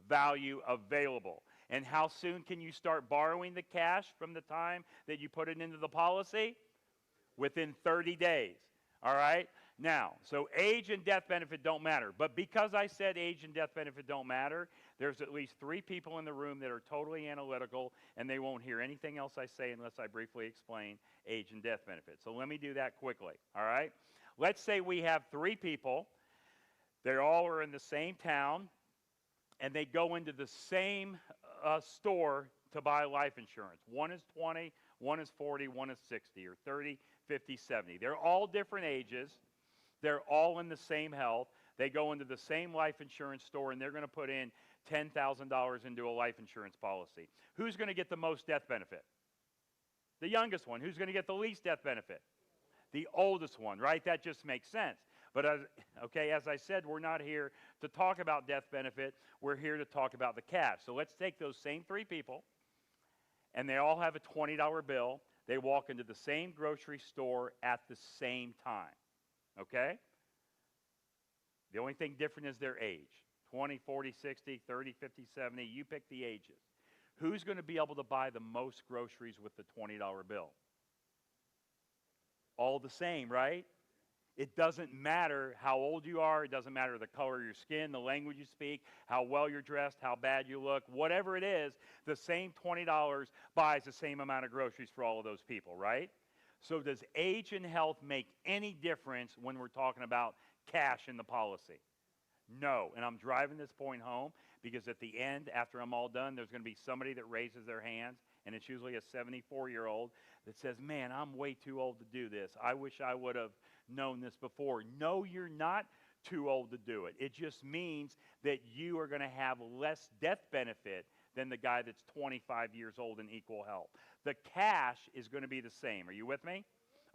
value available. And how soon can you start borrowing the cash from the time that you put it into the policy? Within 30 days. All right? Now, so age and death benefit don't matter. But because I said age and death benefit don't matter, there's at least 3 people in the room that are totally analytical, and they won't hear anything else I say unless I briefly explain age and death benefit. So let me do that quickly, all right? Let's say we have 3 people. They all are in the same town, and they go into the same store to buy life insurance. One is 20, one is 40, one is 60, or 30, 50, 70. They're all different ages. They're all in the same health. They go into the same life insurance store, and they're going to put in $10,000 into a life insurance policy. Who's going to get the most death benefit? The youngest one. Who's going to get the least death benefit? The oldest one, right? That just makes sense. But, as I said, we're not here to talk about death benefit. We're here to talk about the cash. So let's take those same 3 people, and they all have a $20 bill. They walk into the same grocery store at the same time. Okay? The only thing different is their age. 20, 40, 60, 30, 50, 70. You pick the ages. Who's going to be able to buy the most groceries with the $20 bill? All the same, right? It doesn't matter how old you are. It doesn't matter the color of your skin, the language you speak, how well you're dressed, how bad you look. Whatever it is, the same $20 buys the same amount of groceries for all of those people, right? So does age and health make any difference when we're talking about cash in the policy? No. And I'm driving this point home because at the end, after I'm all done, there's going to be somebody that raises their hands, and it's usually a 74-year-old that says, man, I'm way too old to do this. I wish I would have known this before. No, you're not too old to do it. It just means that you are going to have less death benefit than the guy that's 25 years old in equal health. The cash is going to be the same. Are you with me?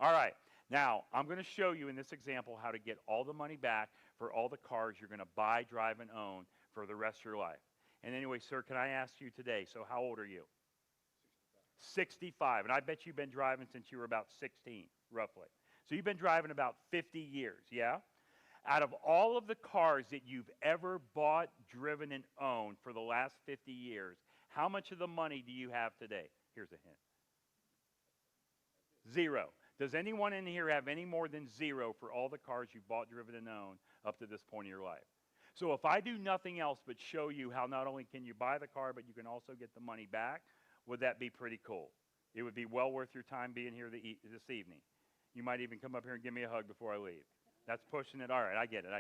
All right. Now, I'm going to show you in this example how to get all the money back for all the cars you're going to buy, drive, and own for the rest of your life. And anyway, sir, can I ask you today, so how old are you? 65. And I bet you've been driving since you were about 16, roughly. So you've been driving about 50 years, yeah? Out of all of the cars that you've ever bought, driven, and owned for the last 50 years, how much of the money do you have today? Here's a hint. Zero. Does anyone in here have any more than zero for all the cars you've bought, driven, and owned up to this point in your life? So if I do nothing else but show you how not only can you buy the car, but you can also get the money back, would that be pretty cool? It would be well worth your time being here this evening. You might even come up here and give me a hug before I leave. That's pushing it. All right, I get it.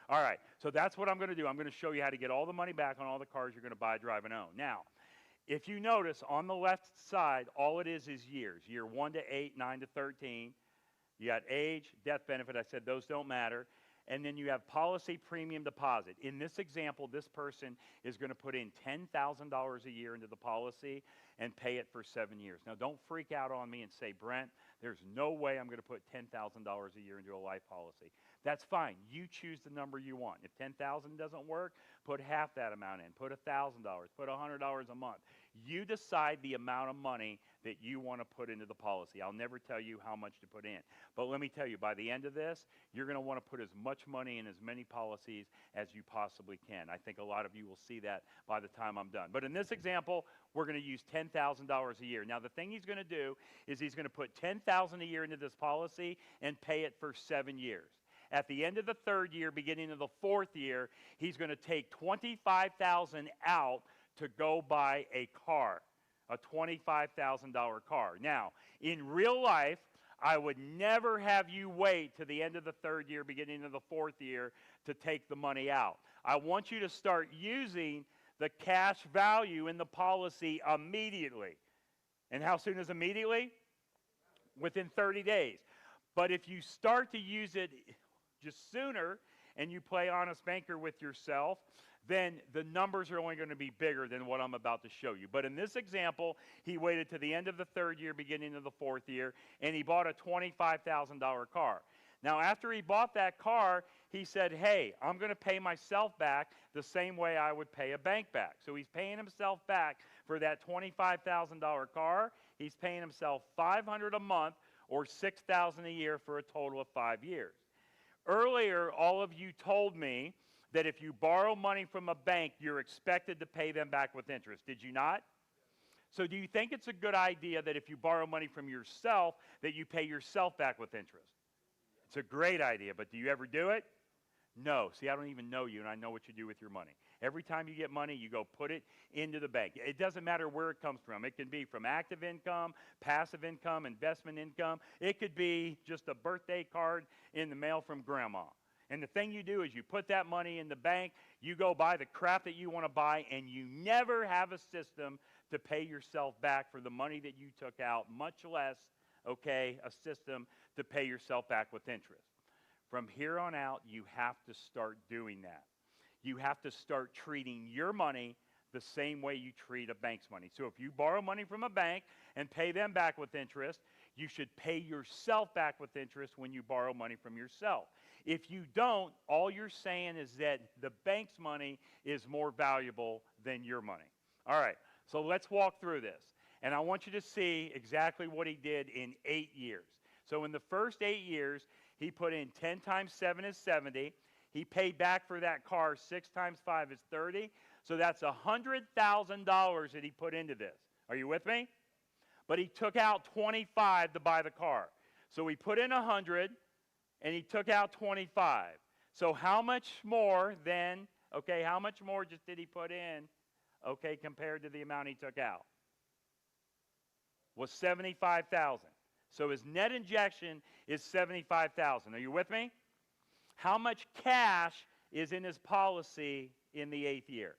All right, so that's what I'm going to do. I'm going to show you how to get all the money back on all the cars you're going to buy, drive, and own. Now, if you notice, on the left side, all it is years. Year 1 to 8, 9 to 13. You got age, death benefit. I said those don't matter. And then you have policy premium deposit. In this example, this person is going to put in $10,000 a year into the policy and pay it for 7 years. Now, don't freak out on me and say, Brent, there's no way I'm going to put $10,000 a year into a life policy. That's fine. You choose the number you want. If $10,000 doesn't work, put half that amount in. Put $1,000. Put $100 a month. You decide the amount of money that you want to put into the policy. I'll never tell you how much to put in. But let me tell you, by the end of this, you're going to want to put as much money in as many policies as you possibly can. I think a lot of you will see that by the time I'm done. But in this example, we're going to use $10,000 a year. Now, the thing he's going to do is he's going to put $10,000 a year into this policy and pay it for 7 years. At the end of the 3rd year, beginning of the 4th year, he's going to take $25,000 out to go buy a car, a $25,000 car. Now, in real life, I would never have you wait to the end of the 3rd year, beginning of the 4th year, to take the money out. I want you to start using the cash value in the policy immediately. And how soon is immediately? Within 30 days. But if you start to use it just sooner and you play honest banker with yourself, then the numbers are only going to be bigger than what I'm about to show you. But in this example, he waited to the end of the 3rd year, beginning of the 4th year, and he bought a $25,000 car. Now, after he bought that car, he said, hey, I'm going to pay myself back the same way I would pay a bank back. So he's paying himself back for that $25,000 car. He's paying himself $500 a month or $6,000 a year for a total of 5 years. Earlier, all of you told me that if you borrow money from a bank, you're expected to pay them back with interest. Did you not? So do you think it's a good idea that if you borrow money from yourself, that you pay yourself back with interest? It's a great idea, but do you ever do it? No. See, I don't even know you, and I know what you do with your money. Every time you get money, you go put it into the bank. It doesn't matter where it comes from. It can be from active income, passive income, investment income. It could be just a birthday card in the mail from grandma. And the thing you do is you put that money in the bank, you go buy the crap that you want to buy, and you never have a system to pay yourself back for the money that you took out, much less, okay, a system to pay yourself back with interest. From here on out, you have to start doing that. You have to start treating your money the same way you treat a bank's money. So if you borrow money from a bank and pay them back with interest, you should pay yourself back with interest when you borrow money from yourself. If you don't, all you're saying is that the bank's money is more valuable than your money. All right, so let's walk through this. And I want you to see exactly what he did in 8 years. So in the first 8 years, he put in 10 times 7 is 70. He paid back for that car 6 times 5 is 30. So that's $100,000 that he put into this. Are you with me? But he took out 25 to buy the car. So he put in 100 and he took out 25. So how much more then, okay, how much more just did he put in, okay, compared to the amount he took out? Was $75,000. So his net injection is $75,000. Are you with me? How much cash is in his policy in the 8th year?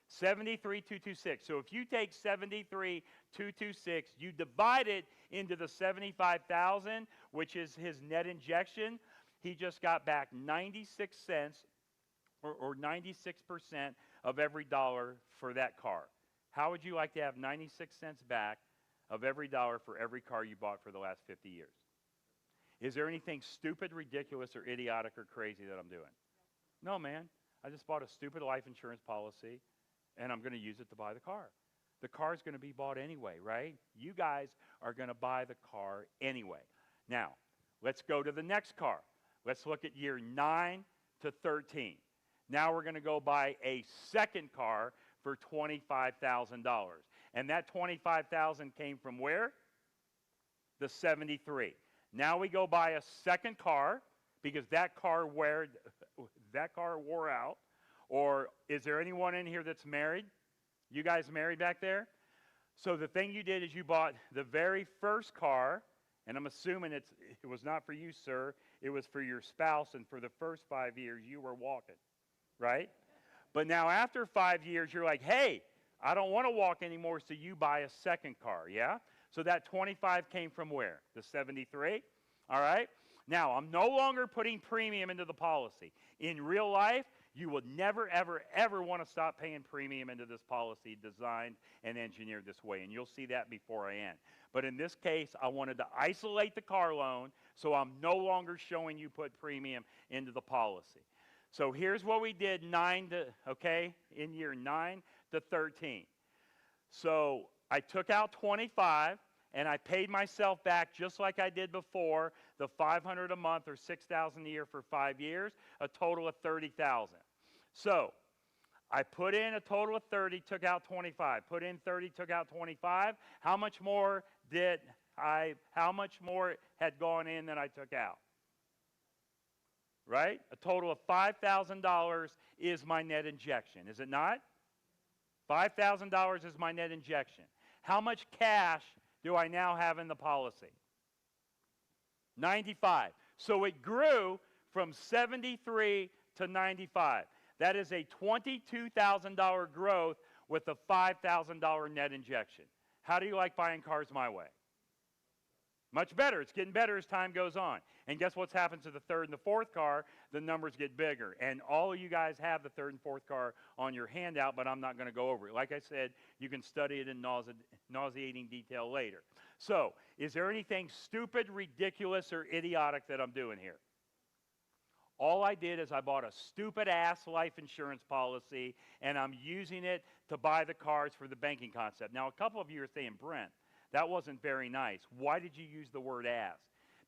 73,226. So if you take 73,226, you divide it into the 75,000, which is his net injection, he just got back 96 cents or 96% of every dollar for that car. How would you like to have 96 cents back of every dollar for every car you bought for the last 50 years? Is there anything stupid, ridiculous, or idiotic or crazy that I'm doing? No, man. I just bought a stupid life insurance policy, and I'm going to use it to buy the car. The car is going to be bought anyway, right? You guys are going to buy the car anyway. Now, let's go to the next car. Let's look at year 9 to 13. Now we're going to go buy a second car for $25,000. And that $25,000 came from where? The 73. Now we go buy a second car because that car wore out. Or is there anyone in here that's married? You guys married back there? So the thing you did is you bought the very first car, and I'm assuming it was not for you, sir. It was for your spouse, and for the first 5 years, you were walking, right? But now after 5 years, you're like, hey, I don't want to walk anymore, so you buy a second car, yeah? So that 25 came from where? The 73, all right? Now, I'm no longer putting premium into the policy. In real life, you would never, ever, ever want to stop paying premium into this policy designed and engineered this way, and you'll see that before I end. But in this case, I wanted to isolate the car loan, so I'm no longer showing you put premium into the policy. So here's what we did in year 9 to 13. So I took out 25, and I paid myself back just like I did before, the $500 a month or $6,000 a year for 5 years, a total of $30,000. So I put in a total of 30, took out 25. Put in 30, took out 25. How much more had gone in than I took out? Right? A total of $5,000 is my net injection, is it not? $5,000 is my net injection. How much cash do I now have in the policy? 95. So it grew from 73 to 95. That is a $22,000 growth with a $5,000 net injection. How do you like buying cars my way? Much better. It's getting better as time goes on. And guess what's happened to the third and the fourth car? The numbers get bigger. And all of you guys have the third and fourth car on your handout, but I'm not going to go over it. Like I said, you can study it in nauseating detail later. So, is there anything stupid, ridiculous, or idiotic that I'm doing here? All I did is I bought a stupid-ass life insurance policy, and I'm using it to buy the cars for the banking concept. Now, a couple of you are saying, Brent, that wasn't very nice. Why did you use the word ass?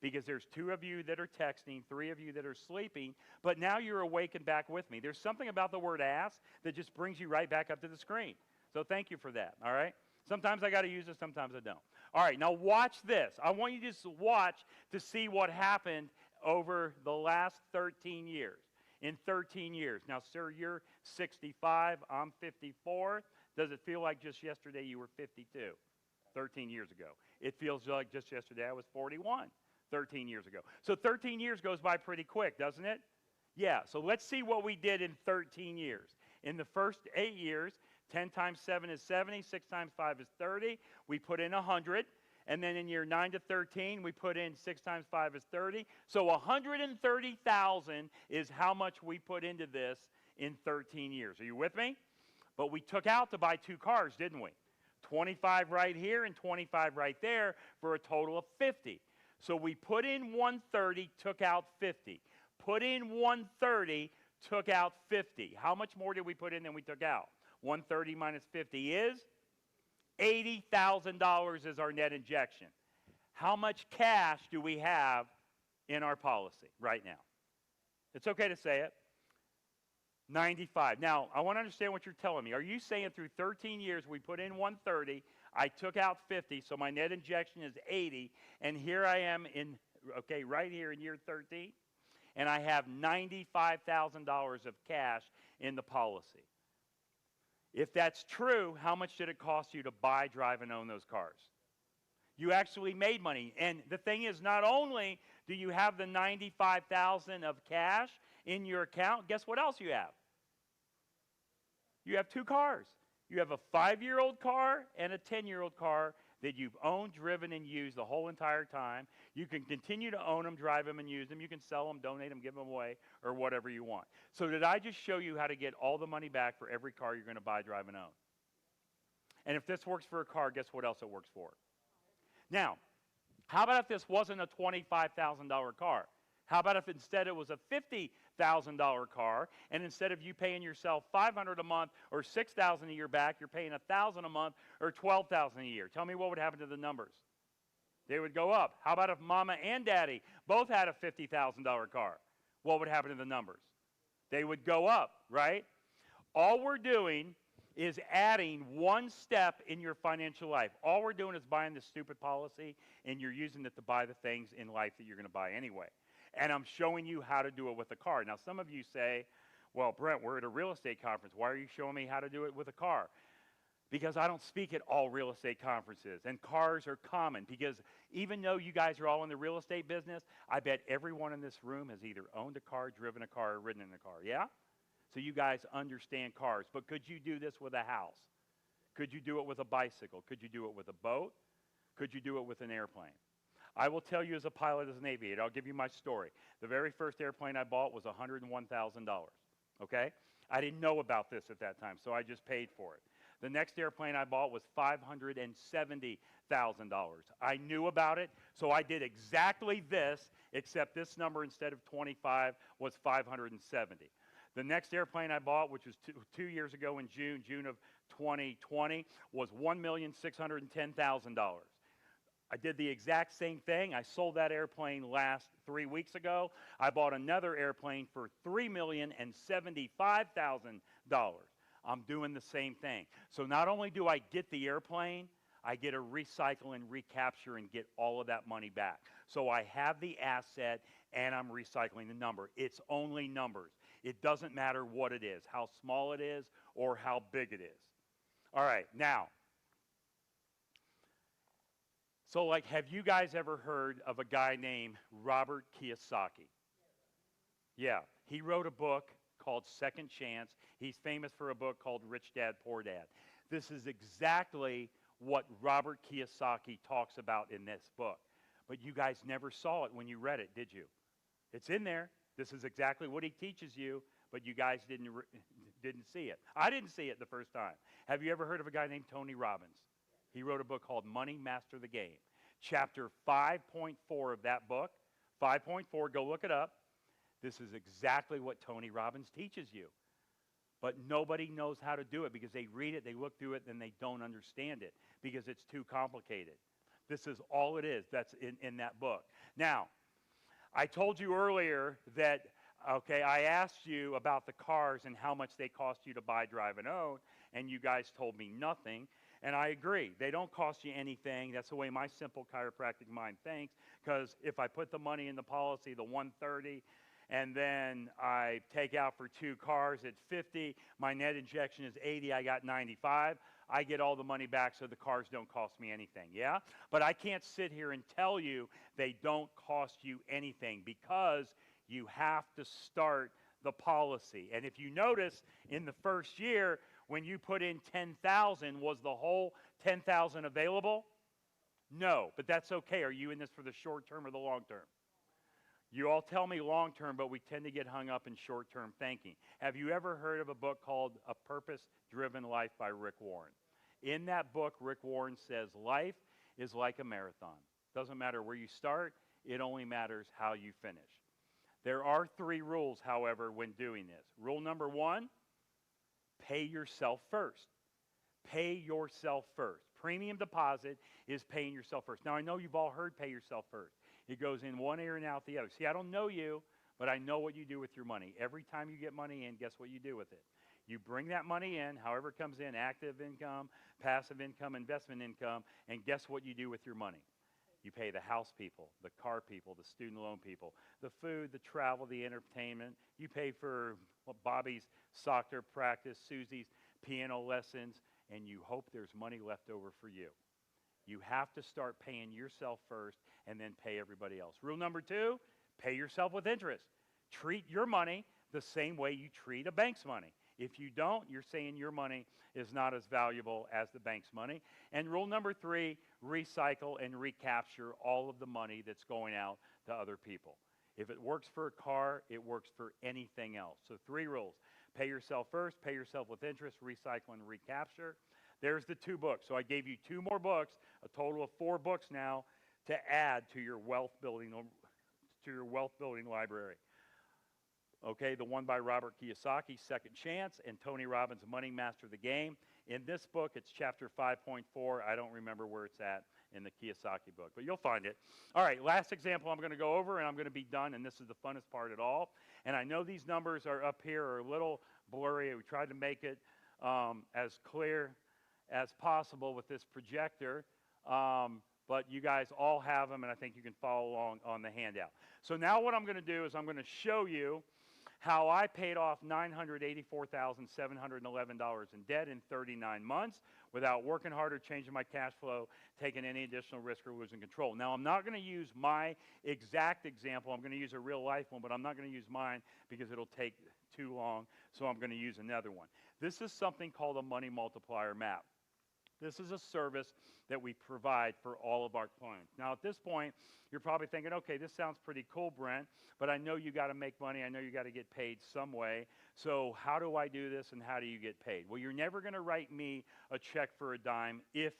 Because there's 2 of you that are texting, 3 of you that are sleeping, but now you're awake and back with me. There's something about the word ass that just brings you right back up to the screen. So thank you for that, all right? Sometimes I got to use it, sometimes I don't. All right, now watch this. I want you to just watch to see what happened over the last 13 years. In 13 years. Now, sir, you're 65, I'm 54. Does it feel like just yesterday you were 52? 13 years ago. It feels like just yesterday I was 41, 13 years ago. So 13 years goes by pretty quick, doesn't it? Yeah, so let's see what we did in 13 years. In the first 8 years, 10 times 7 is 70, 6 times 5 is 30. We put in 100. And then in year 9 to 13, we put in 6 times 5 is 30. So 130,000 is how much we put into this in 13 years. Are you with me? But we took out to buy 2 cars, didn't we? 25 right here and 25 right there for a total of 50. So we put in 130, took out 50. Put in 130, took out 50. How much more did we put in than we took out? 130 minus 50 is $80,000 is our net injection. How much cash do we have in our policy right now? It's okay to say it. 95. Now, I want to understand what you're telling me. Are you saying through 13 years we put in 130, I took out 50, so my net injection is 80, and here I am right here in year 13, and I have $95,000 of cash in the policy? If that's true, how much did it cost you to buy, drive, and own those cars? You actually made money. And the thing is, not only do you have the $95,000 of cash in your account, guess what else you have? You have 2 cars. You have a 5-year-old car and a 10-year-old car that you've owned, driven, and used the whole entire time. You can continue to own them, drive them, and use them. You can sell them, donate them, give them away, or whatever you want. So did I just show you how to get all the money back for every car you're going to buy, drive, and own? And if this works for a car, guess what else it works for? Now, how about if this wasn't a $25,000 car? How about if instead it was a $50,000 $50,000 car, and instead of you paying yourself $500 a month or $6,000 a year back, you're paying $1,000 a month or $12,000 a year. Tell me what would happen to the numbers. They would go up. How about if mama and daddy both had a $50,000 car? What would happen to the numbers? They would go up, right? All we're doing is adding one step in your financial life. All we're doing is buying this stupid policy, and you're using it to buy the things in life that you're going to buy anyway. And I'm showing you how to do it with a car. Now, some of you say, well, Brent, we're at a real estate conference. Why are you showing me how to do it with a car? Because I don't speak at all real estate conferences, and cars are common. Because even though you guys are all in the real estate business, I bet everyone in this room has either owned a car, driven a car, or ridden in a car. Yeah? So you guys understand cars. But could you do this with a house? Could you do it with a bicycle? Could you do it with a boat? Could you do it with an airplane? I will tell you as a pilot, as an aviator, I'll give you my story. The very first airplane I bought was $101,000, okay? I didn't know about this at that time, so I just paid for it. The next airplane I bought was $570,000. I knew about it, so I did exactly this, except this number instead of 25 was 570. The next airplane I bought, which was two years ago in June of 2020, was $1,610,000. I did the exact same thing. I sold that airplane 3 weeks ago. I bought another airplane for $3,075,000. I'm doing the same thing. So not only do I get the airplane, I get to recycle and recapture and get all of that money back. So I have the asset and I'm recycling the number. It's only numbers. It doesn't matter what it is, how small it is or how big it is. All right, now, so like, have you guys ever heard of a guy named Robert Kiyosaki? Yeah, he wrote a book called Second Chance. He's famous for a book called Rich Dad, Poor Dad. This is exactly what Robert Kiyosaki talks about in this book. But you guys never saw it when you read it, did you? It's in there. This is exactly what he teaches you, but you guys didn't see it. I didn't see it the first time. Have you ever heard of a guy named Tony Robbins? He wrote a book called Money, Master the Game. Chapter 5.4 of that book, 5.4, go look it up. This is exactly what Tony Robbins teaches you. But nobody knows how to do it because they read it, they look through it, and they don't understand it because it's too complicated. This is all it is that's in that book. Now, I told you earlier that, okay, I asked you about the cars and how much they cost you to buy, drive, and own, and you guys told me nothing. And I agree. They don't cost you anything. That's the way my simple chiropractic mind thinks, because if I put the money in the policy, the $130, and then I take out for 2 cars at $50, my net injection is $80, I got $95, I get all the money back so the cars don't cost me anything, yeah? But I can't sit here and tell you they don't cost you anything because you have to start the policy. And if you notice, in the first year, when you put in $10,000, was the whole $10,000 available? No, but that's okay. Are you in this for the short term or the long term? You all tell me long term, but we tend to get hung up in short term thinking. Have you ever heard of a book called A Purpose-Driven Life by Rick Warren? In that book, Rick Warren says life is like a marathon. Doesn't matter where you start, it only matters how you finish. There are 3 rules, however, when doing this. Rule number 1, pay yourself first. Pay yourself first. Premium deposit is paying yourself first. Now, I know you've all heard pay yourself first. It goes in one ear and out the other. See, I don't know you, but I know what you do with your money. Every time you get money in, guess what you do with it? You bring that money in, however it comes in, active income, passive income, investment income, and guess what you do with your money? You pay the house people, the car people, the student loan people, the food, the travel, the entertainment. You pay for Bobby's soccer practice, Susie's piano lessons, and you hope there's money left over for you. You have to start paying yourself first and then pay everybody else. Rule number 2, pay yourself with interest. Treat your money the same way you treat a bank's money. If you don't, you're saying your money is not as valuable as the bank's money. And rule number 3, recycle and recapture all of the money that's going out to other people. If it works for a car, it works for anything else. So 3 rules. Pay yourself first, pay yourself with interest, recycle and recapture. There's the 2 books. So I gave you 2 more books, a total of 4 books now to add to your wealth building library. Okay, the one by Robert Kiyosaki, Second Chance, and Tony Robbins, Money Master the Game. In this book, it's chapter 5.4. I don't remember where it's at in the Kiyosaki book, but you'll find it. All right, last example I'm going to go over, and I'm going to be done, and this is the funnest part at all. And I know these numbers are up here are a little blurry. We tried to make it as clear as possible with this projector, but you guys all have them, and I think you can follow along on the handout. So now what I'm going to do is I'm going to show you how I paid off $984,711 in debt in 39 months without working harder, changing my cash flow, taking any additional risk, or losing control. Now, I'm not going to use my exact example. I'm going to use a real life one, but I'm not going to use mine because it'll take too long, so I'm going to use another one. This is something called a money multiplier map. This is a service that we provide for all of our clients. Now, at this point, you're probably thinking, okay, this sounds pretty cool, Brent, but I know you got to make money. I know you got to get paid some way. So how do I do this, and how do you get paid? Well, you're never going to write me a check for a dime if,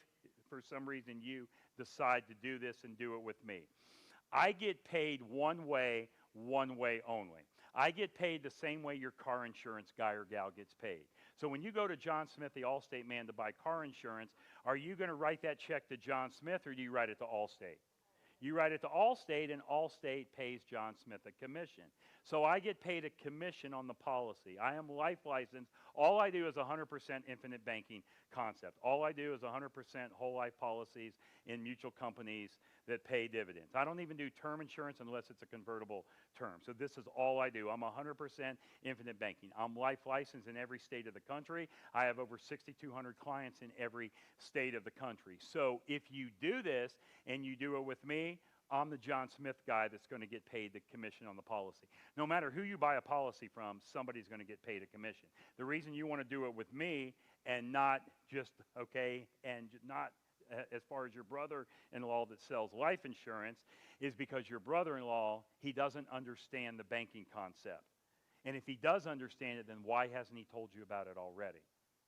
for some reason, you decide to do this and do it with me. I get paid one way only. I get paid the same way your car insurance guy or gal gets paid. So when you go to John Smith, the Allstate man, to buy car insurance, are you going to write that check to John Smith, or do you write it to Allstate? You write it to Allstate, and Allstate pays John Smith a commission. So I get paid a commission on the policy. I am life licensed. All I do is 100% infinite banking concept. All I do is 100% whole life policies in mutual companies that pay dividends. I don't even do term insurance unless it's a convertible term. So this is all I do. I'm 100% infinite banking. I'm life licensed in every state of the country. I have over 6,200 clients in every state of the country. So if you do this and you do it with me, I'm the John Smith guy that's going to get paid the commission on the policy. No matter who you buy a policy from, somebody's going to get paid a commission. The reason you want to do it with me and not just, okay, and not as far as your brother-in-law that sells life insurance is because your brother-in-law, he doesn't understand the banking concept. And if he does understand it, then why hasn't he told you about it already,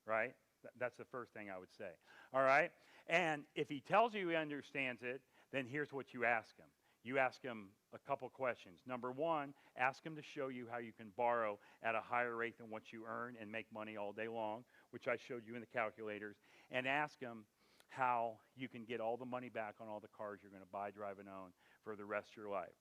right? That's the first thing I would say, all right? And if he tells you he understands it, then here's what you ask him. You ask him a couple questions. Number one, ask him to show you how you can borrow at a higher rate than what you earn and make money all day long, which I showed you in the calculators, and ask him how you can get all the money back on all the cars you're going to buy, drive, and own for the rest of your life.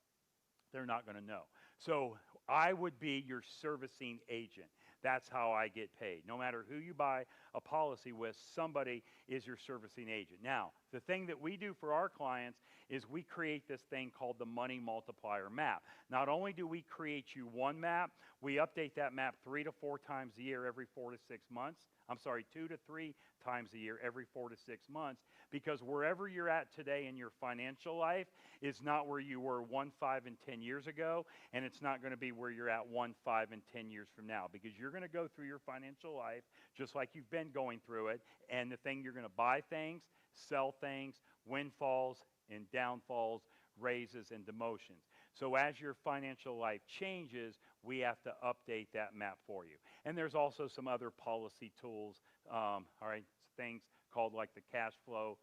They're not going to know. So I would be your servicing agent. That's how I get paid. No matter who you buy a policy with, somebody is your servicing agent. Now, the thing that we do for our clients is we create this thing called the Money Multiplier Map. Not only do we create you one map, we update that map 3 to 4 times a year every 4 to 6 months. I'm sorry, 2 to 3 times a year every 4 to 6 months, because wherever you're at today in your financial life is not where you were 1, 5, and 10 years ago, and it's not going to be where you're at 1, 5, and 10 years from now, because you're going to go through your financial life just like you've been going through it, and the thing you're going to buy things, sell things, windfalls and downfalls, raises and demotions. So as your financial life changes, we have to update that map for you. And there's also some other policy tools, all right, things called like the cash flow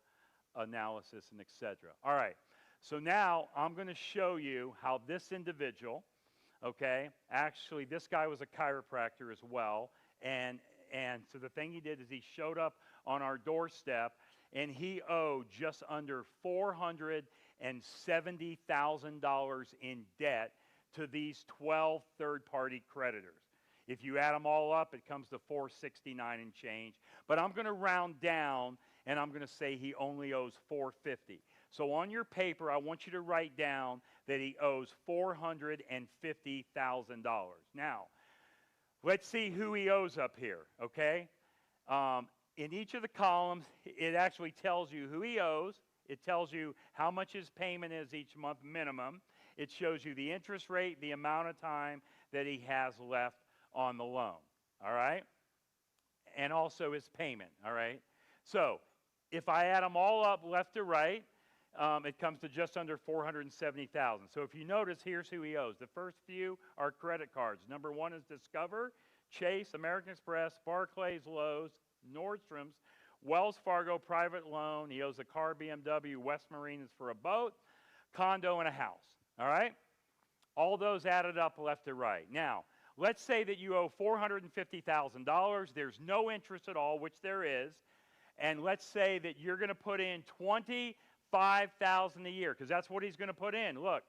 analysis and etc. All right, so now I'm going to show you how this individual, okay, actually this guy was a chiropractor as well, and so the thing he did is he showed up on our doorstep, and he owed just under $470,000 in debt to these 12 third-party creditors. If you add them all up, it comes to $469 and change. But I'm going to round down, and I'm going to say he only owes $450. So on your paper, I want you to write down that he owes $450,000. Now, let's see who he owes up here, okay? In each of the columns, it actually tells you who he owes. It tells you how much his payment is each month minimum. It shows you the interest rate, the amount of time that he has left on the loan, all right? And also his payment, all right? So if I add them all up left to right, it comes to just under $470,000. So if you notice, here's who he owes. The first few are credit cards. Number one is Discover, Chase, American Express, Barclays, Lowe's, Nordstrom's, Wells Fargo private loan. He owes a car, BMW, West Marine is for a boat, condo, and a house. All right? All those added up left to right. Now, let's say that you owe $450,000. There's no interest at all, which there is. And let's say that you're going to put in $25,000 a year, because that's what he's going to put in. Look,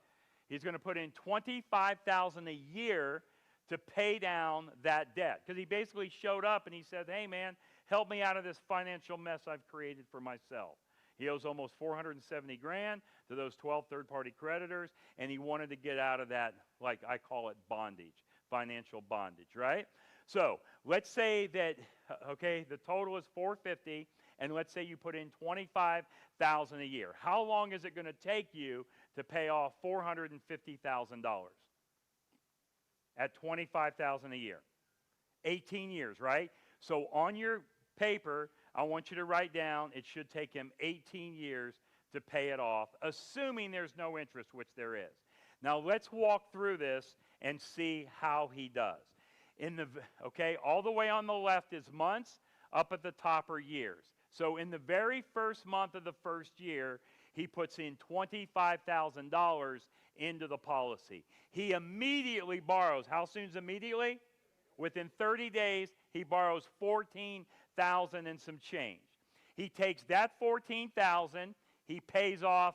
he's going to put in $25,000 a year to pay down that debt. Because he basically showed up and he said, hey, man, help me out of this financial mess I've created for myself. He owes almost $470,000 to those 12 third-party creditors, and he wanted to get out of that, like I call it, bondage, financial bondage, right? So let's say that, okay, the total is $450,000, and let's say you put in $25,000 a year. How long is it going to take you to pay off $450,000 at $25,000 a year? 18 years, right? So on your paper, I want you to write down it should take him 18 years to pay it off, assuming there's no interest, which there is. Now let's walk through this and see how he does. Okay, all the way on the left is months, up at the top are years. So in the very first month of the first year, he puts in $25,000 into the policy. He immediately borrows. How soon is immediately? Within 30 days, he borrows $14,000 and some change. He takes that $14,000, he pays off,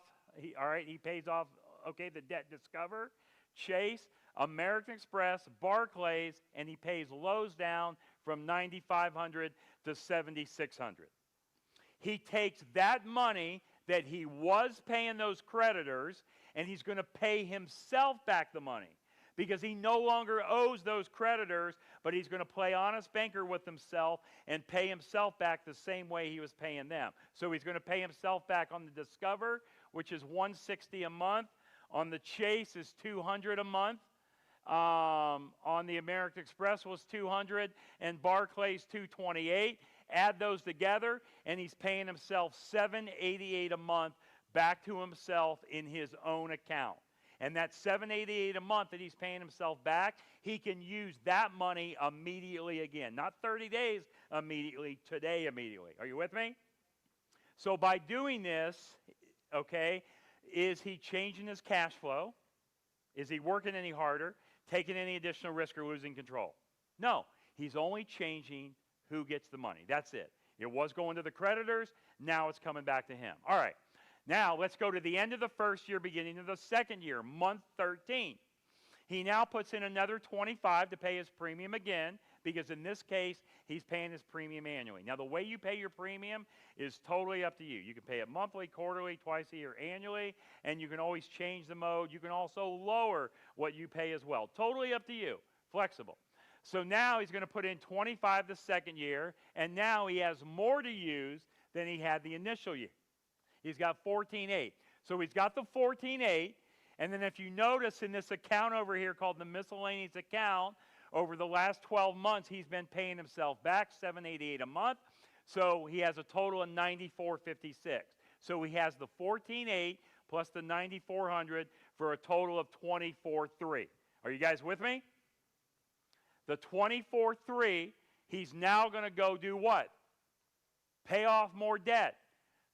okay, the debt Discover, Chase, American Express, Barclays, and he pays Lowe's down from $9,500 to $7,600. He takes that money that he was paying those creditors, and he's going to pay himself back the money, because he no longer owes those creditors, but he's going to play honest banker with himself and pay himself back the same way he was paying them. So he's going to pay himself back on the Discover, which is $160 a month. On the Chase is $200 a month. On the American Express was $200, and Barclays $228. Add those together, and he's paying himself $788 a month back to himself in his own account. And that $788 a month that he's paying himself back, he can use that money immediately again. Not 30 days immediately, today immediately. Are you with me? So by doing this, okay, is he changing his cash flow? Is he working any harder, taking any additional risk, or losing control? No, he's only changing who gets the money. That's it. It was going to the creditors. Now it's coming back to him. All right. Now let's go to the end of the first year, beginning of the second year, month 13. He now puts in another $25 to pay his premium again, because in this case, he's paying his premium annually. Now, the way you pay your premium is totally up to you. You can pay it monthly, quarterly, twice a year, annually, and you can always change the mode. You can also lower what you pay as well. Totally up to you. Flexible. So now he's going to put in $25 the second year, and now he has more to use than he had the initial year. He's got $14,800. So he's got the $14,800, and then if you notice in this account over here called the miscellaneous account, over the last 12 months, he's been paying himself back $788 a month. So he has a total of $9,456. So he has the $14,800 plus the $9,400 for a total of $24,300. Are you guys with me? The $24,300, he's now going to go do what? Pay off more debt.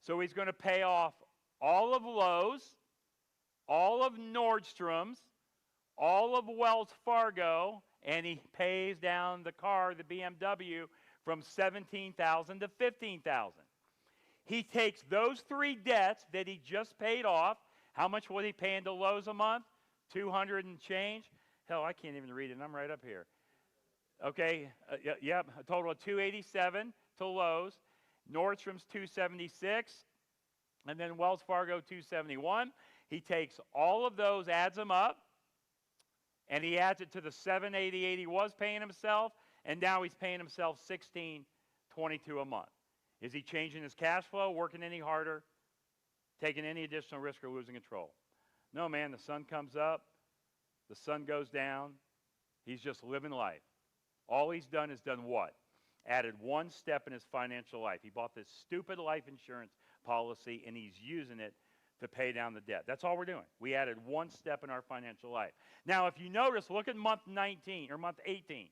So he's going to pay off all of Lowe's, all of Nordstrom's, all of Wells Fargo, and he pays down the car, the BMW, from $17,000 to $15,000. He takes those three debts that he just paid off. How much was he paying to Lowe's a month? $200 and change? Hell, I can't even read it. I'm right up here. Okay, yep, a total of $287 to Lowe's. Nordstrom's $276, and then Wells Fargo $271. He takes all of those, adds them up, and he adds it to the $788 he was paying himself, and now he's paying himself $1,622 a month. Is he changing his cash flow, working any harder, taking any additional risk, or losing control? No, man, the sun comes up, the sun goes down. He's just living life. All he's done is done what? Added one step in his financial life. He bought this stupid life insurance policy, and he's using it to pay down the debt. That's all we're doing. We added one step in our financial life. Now, if you notice, look at month 19 or month 18.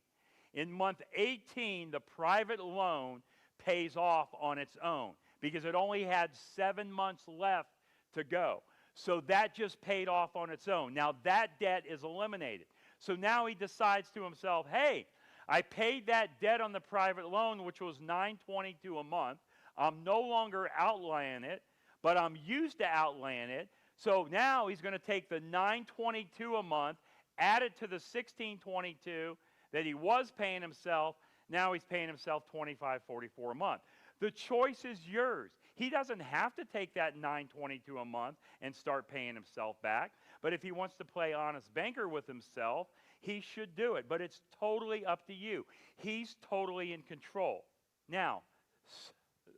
In month 18, the private loan pays off on its own because it only had 7 months left to go. So that just paid off on its own. Now, that debt is eliminated. So now he decides to himself, hey, I paid that debt on the private loan, which was $922 a month. I'm no longer outlaying it, but I'm used to outlaying it. So now he's going to take the $922 a month, add it to the $1622 that he was paying himself. Now he's paying himself $25.44 a month. The choice is yours. He doesn't have to take that $922 a month and start paying himself back. But if he wants to play honest banker with himself, he should do it. But it's totally up to you. He's totally in control. Now,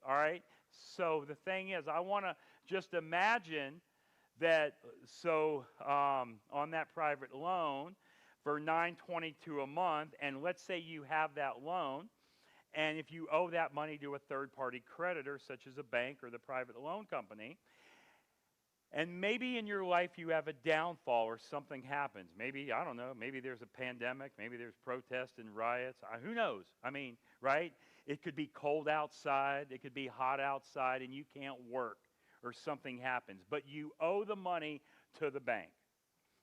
all right, so the thing is, I want to just imagine that, on that private loan for $922 a month, and let's say you have that loan, and if you owe that money to a third-party creditor, such as a bank or the private loan company, and maybe in your life you have a downfall or something happens. Maybe, I don't know, maybe there's a pandemic, maybe there's protests and riots. Who knows? I mean, right? It could be cold outside, it could be hot outside, and you can't work, or something happens. But you owe the money to the bank.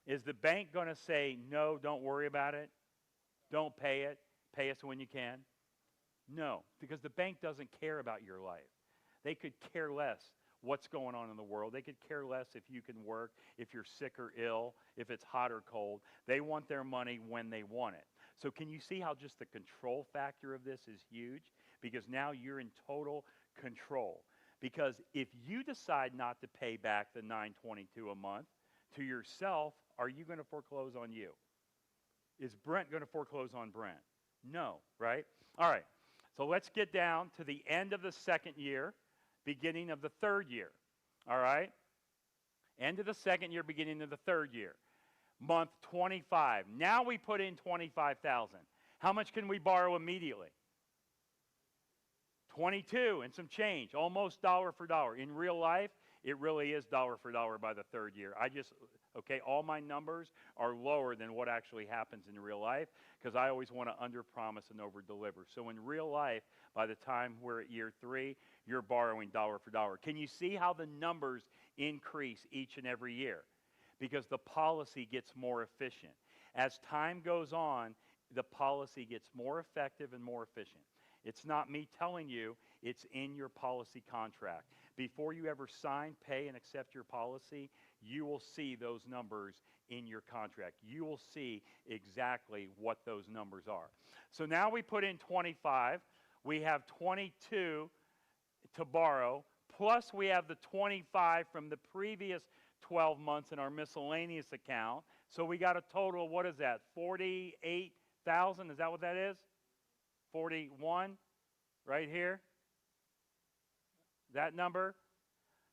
Is the bank going to say, no, don't worry about it, don't pay it, pay us when you can? No, because the bank doesn't care about your life. They could care less what's going on in the world. They could care less if you can work, if you're sick or ill, if it's hot or cold. They want their money when they want it. So can you see how just the control factor of this is huge? Because now you're in total control. Because if you decide not to pay back the $922 a month to yourself, are you going to foreclose on you? Is Brent going to foreclose on Brent? No, right? All right. So let's get down to the end of the second year, beginning of the third year. All right? End of the second year, beginning of the third year. Month 25. Now we put in $25,000. How much can we borrow immediately? 22 and some change, almost dollar for dollar. In real life, it really is dollar for dollar by the third year. All my numbers are lower than what actually happens in real life because I always want to under-promise and over-deliver. So in real life, by the time we're at year 3, you're borrowing dollar for dollar. Can you see how the numbers increase each and every year? Because the policy gets more efficient. As time goes on, the policy gets more effective and more efficient. It's not me telling you, it's in your policy contract. Before you ever sign, pay, and accept your policy, you will see those numbers in your contract. You will see exactly what those numbers are. So now we put in 25. We have 22 to borrow, plus we have the 25 from the previous 12 months in our miscellaneous account. So we got a total, what is that, 48,000? Is that what that is? 41 right here. That number.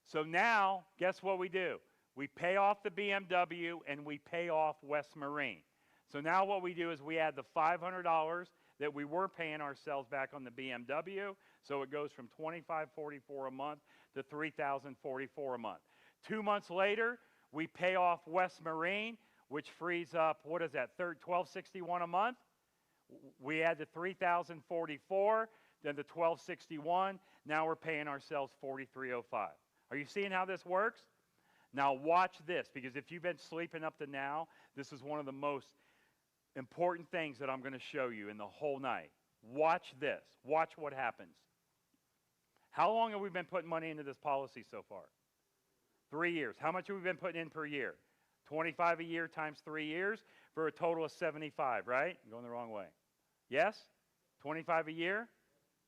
So now, guess what we do? We pay off the BMW and we pay off West Marine. So now what we do is we add the $500 that we were paying ourselves back on the BMW. So it goes from $2,544 a month to $3,044 a month. 2 months later, we pay off West Marine, which frees up, what is that, $1,261 a month? We add the $3,044, then the $1,261. Now we're paying ourselves $4,305. Are you seeing how this works? Now watch this, because if you've been sleeping up to now, this is one of the most important things that I'm going to show you in the whole night. Watch this. Watch what happens. How long have we been putting money into this policy so far? 3 years. How much have we been putting in per year? 25 a year times 3 years for a total of 75, right? I'm going the wrong way. Yes? 25 a year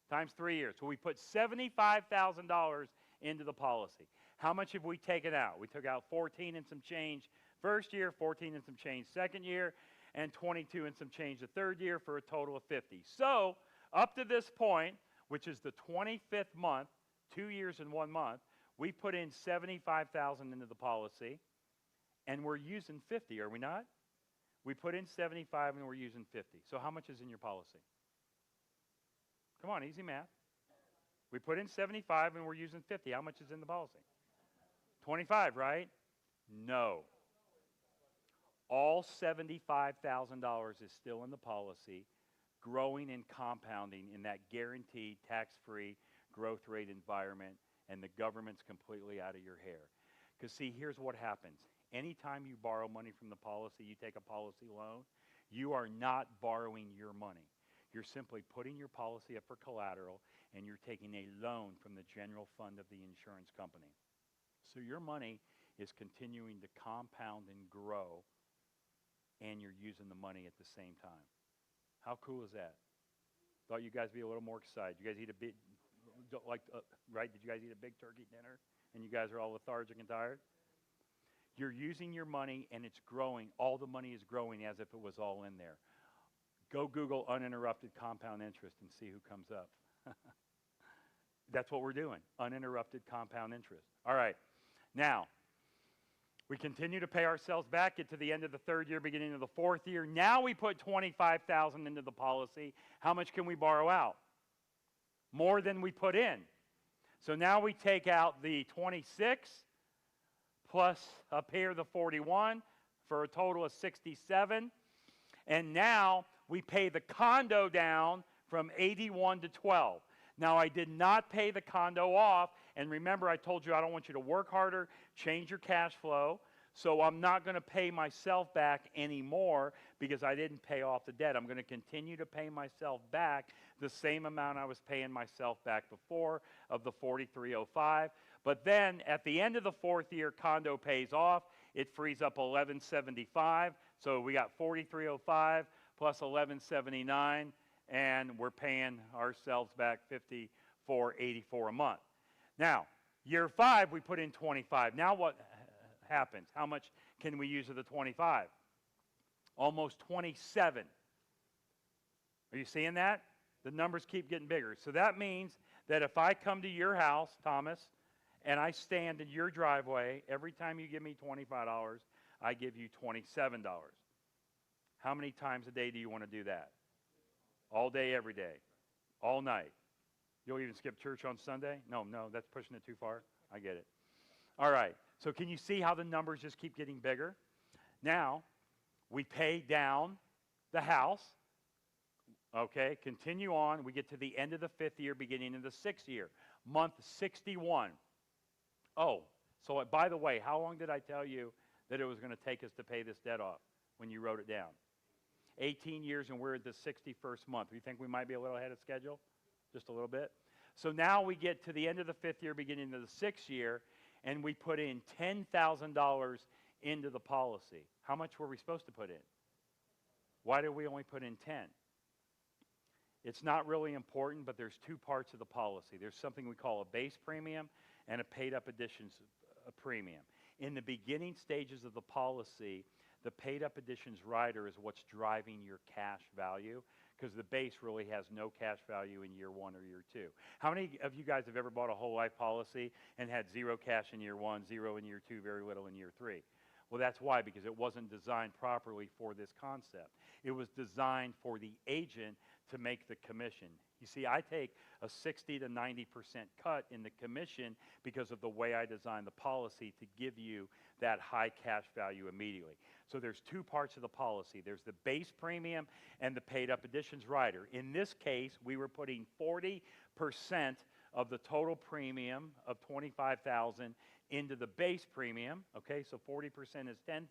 times 3 years. So we put $75,000 into the policy. How much have we taken out? We took out 14 and some change first year, 14 and some change second year, and 22 and some change the third year for a total of 50. So up to this point, which is the 25th month, 2 years and 1 month, we put in $75,000 into the policy, and we're using 50, are we not? We put in 75 and we're using 50. So how much is in your policy? Come on, easy math. We put in 75 and we're using 50. How much is in the policy? 25, right? No. All $75,000 is still in the policy, growing and compounding in that guaranteed tax-free growth rate environment, and the government's completely out of your hair. Because see, here's what happens. Anytime you borrow money from the policy, you take a policy loan, You are not borrowing your money. You're simply putting your policy up for collateral, and you're taking a loan from the general fund of the insurance company. So your money is continuing to compound and grow, and you're using the money at the same time. How cool is that? Thought you guys would be a little more excited. You guys eat a big, right? Did you guys eat a big turkey dinner, and you guys are all lethargic and tired? You're using your money, and it's growing. All the money is growing as if it was all in there. Go Google uninterrupted compound interest and see who comes up. That's what we're doing, uninterrupted compound interest. All right, now, we continue to pay ourselves back, get to the end of the third year, beginning of the fourth year. Now we put $25,000 into the policy. How much can we borrow out? More than we put in. So now we take out the 26 plus up here the 41 for a total of 67. And now we pay the condo down from 81 to 12. Now, I did not pay the condo off, and remember I told you I don't want you to work harder, change your cash flow, so I'm not going to pay myself back anymore because I didn't pay off the debt. I'm going to continue to pay myself back the same amount I was paying myself back before of the $43.05. But then at the end of the fourth year, condo pays off. It frees up $11.75. So we got $43.05 plus $11.79, and we're paying ourselves back $54.84 a month. Now, year 5, we put in 25. Now what happens? How much can we use of the 25? Almost 27. Are you seeing that? The numbers keep getting bigger. So that means that if I come to your house, Thomas, and I stand in your driveway, every time you give me $25, I give you $27. How many times a day do you want to do that? All day, every day. All night. You'll even skip church on Sunday? No, that's pushing it too far. I get it. All right. So can you see how the numbers just keep getting bigger? Now, we pay down the house. Okay, continue on. We get to the end of the 5th year, beginning of the 6th year. Month 61. Oh, so by the way, how long did I tell you that it was going to take us to pay this debt off when you wrote it down? 18 years, and we're at the 61st month. You think we might be a little ahead of schedule? Just a little bit? So now we get to the end of the 5th year, beginning of the 6th year, and we put in $10,000 into the policy. How much were we supposed to put in? Why did we only put in 10? It's not really important, but there's 2 parts of the policy. There's something we call a base premium and a paid-up additions premium. In the beginning stages of the policy, the paid-up additions rider is what's driving your cash value, because the base really has no cash value in year 1 or year 2. How many of you guys have ever bought a whole life policy and had 0 cash in year 1, 0 in year 2, very little in year 3? Well, that's why, because it wasn't designed properly for this concept. It was designed for the agent to make the commission. You see, I take a 60 to 90% cut in the commission because of the way I designed the policy to give you that high cash value immediately. So there's 2 parts of the policy. There's the base premium and the paid-up additions rider. In this case, we were putting 40% of the total premium of $25,000 into the base premium. Okay, so 40% is $10,000,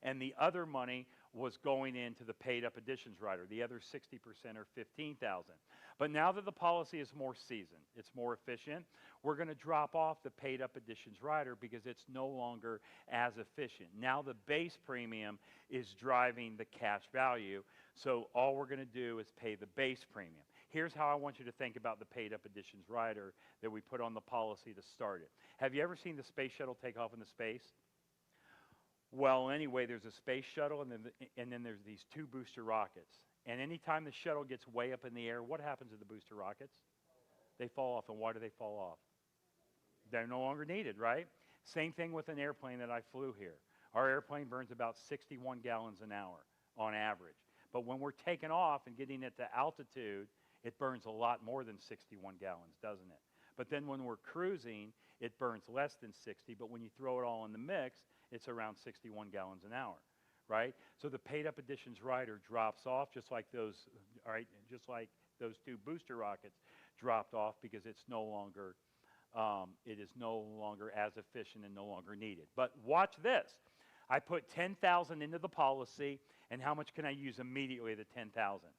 and the other money was going into the paid-up additions rider. The other 60% or $15,000. But now that the policy is more seasoned, it's more efficient, we're going to drop off the paid-up additions rider because it's no longer as efficient. Now the base premium is driving the cash value, so all we're going to do is pay the base premium. Here's how I want you to think about the paid-up additions rider that we put on the policy to start it. Have you ever seen the space shuttle take off into space? Well, anyway, there's a space shuttle, and then there's these 2 booster rockets. And anytime the shuttle gets way up in the air, what happens to the booster rockets? They fall off. And why do they fall off? They're no longer needed, right? Same thing with an airplane that I flew here. Our airplane burns about 61 gallons an hour on average. But when we're taking off and getting it to altitude, it burns a lot more than 61 gallons, doesn't it? But then when we're cruising, it burns less than 60, but when you throw it all in the mix, it's around 61 gallons an hour, right? So the paid-up additions rider drops off just like those, all right, just like those 2 booster rockets dropped off because it's no longer, it is no longer as efficient and no longer needed. But watch this. I put 10,000 into the policy, and how much can I use immediately of the 10,000?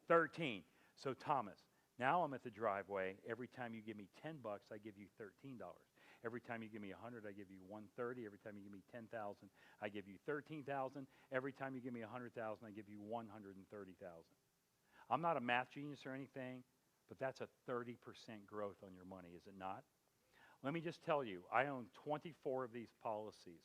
13. So Thomas, now I'm at the driveway. Every time you give me 10 bucks, I give you $13. Every time you give me 100, I give you 130. Every time you give me 10,000, I give you 13,000. Every time you give me 100,000, I give you 130,000. I'm not a math genius or anything, but that's a 30% growth on your money, is it not? Let me just tell you, I own 24 of these policies.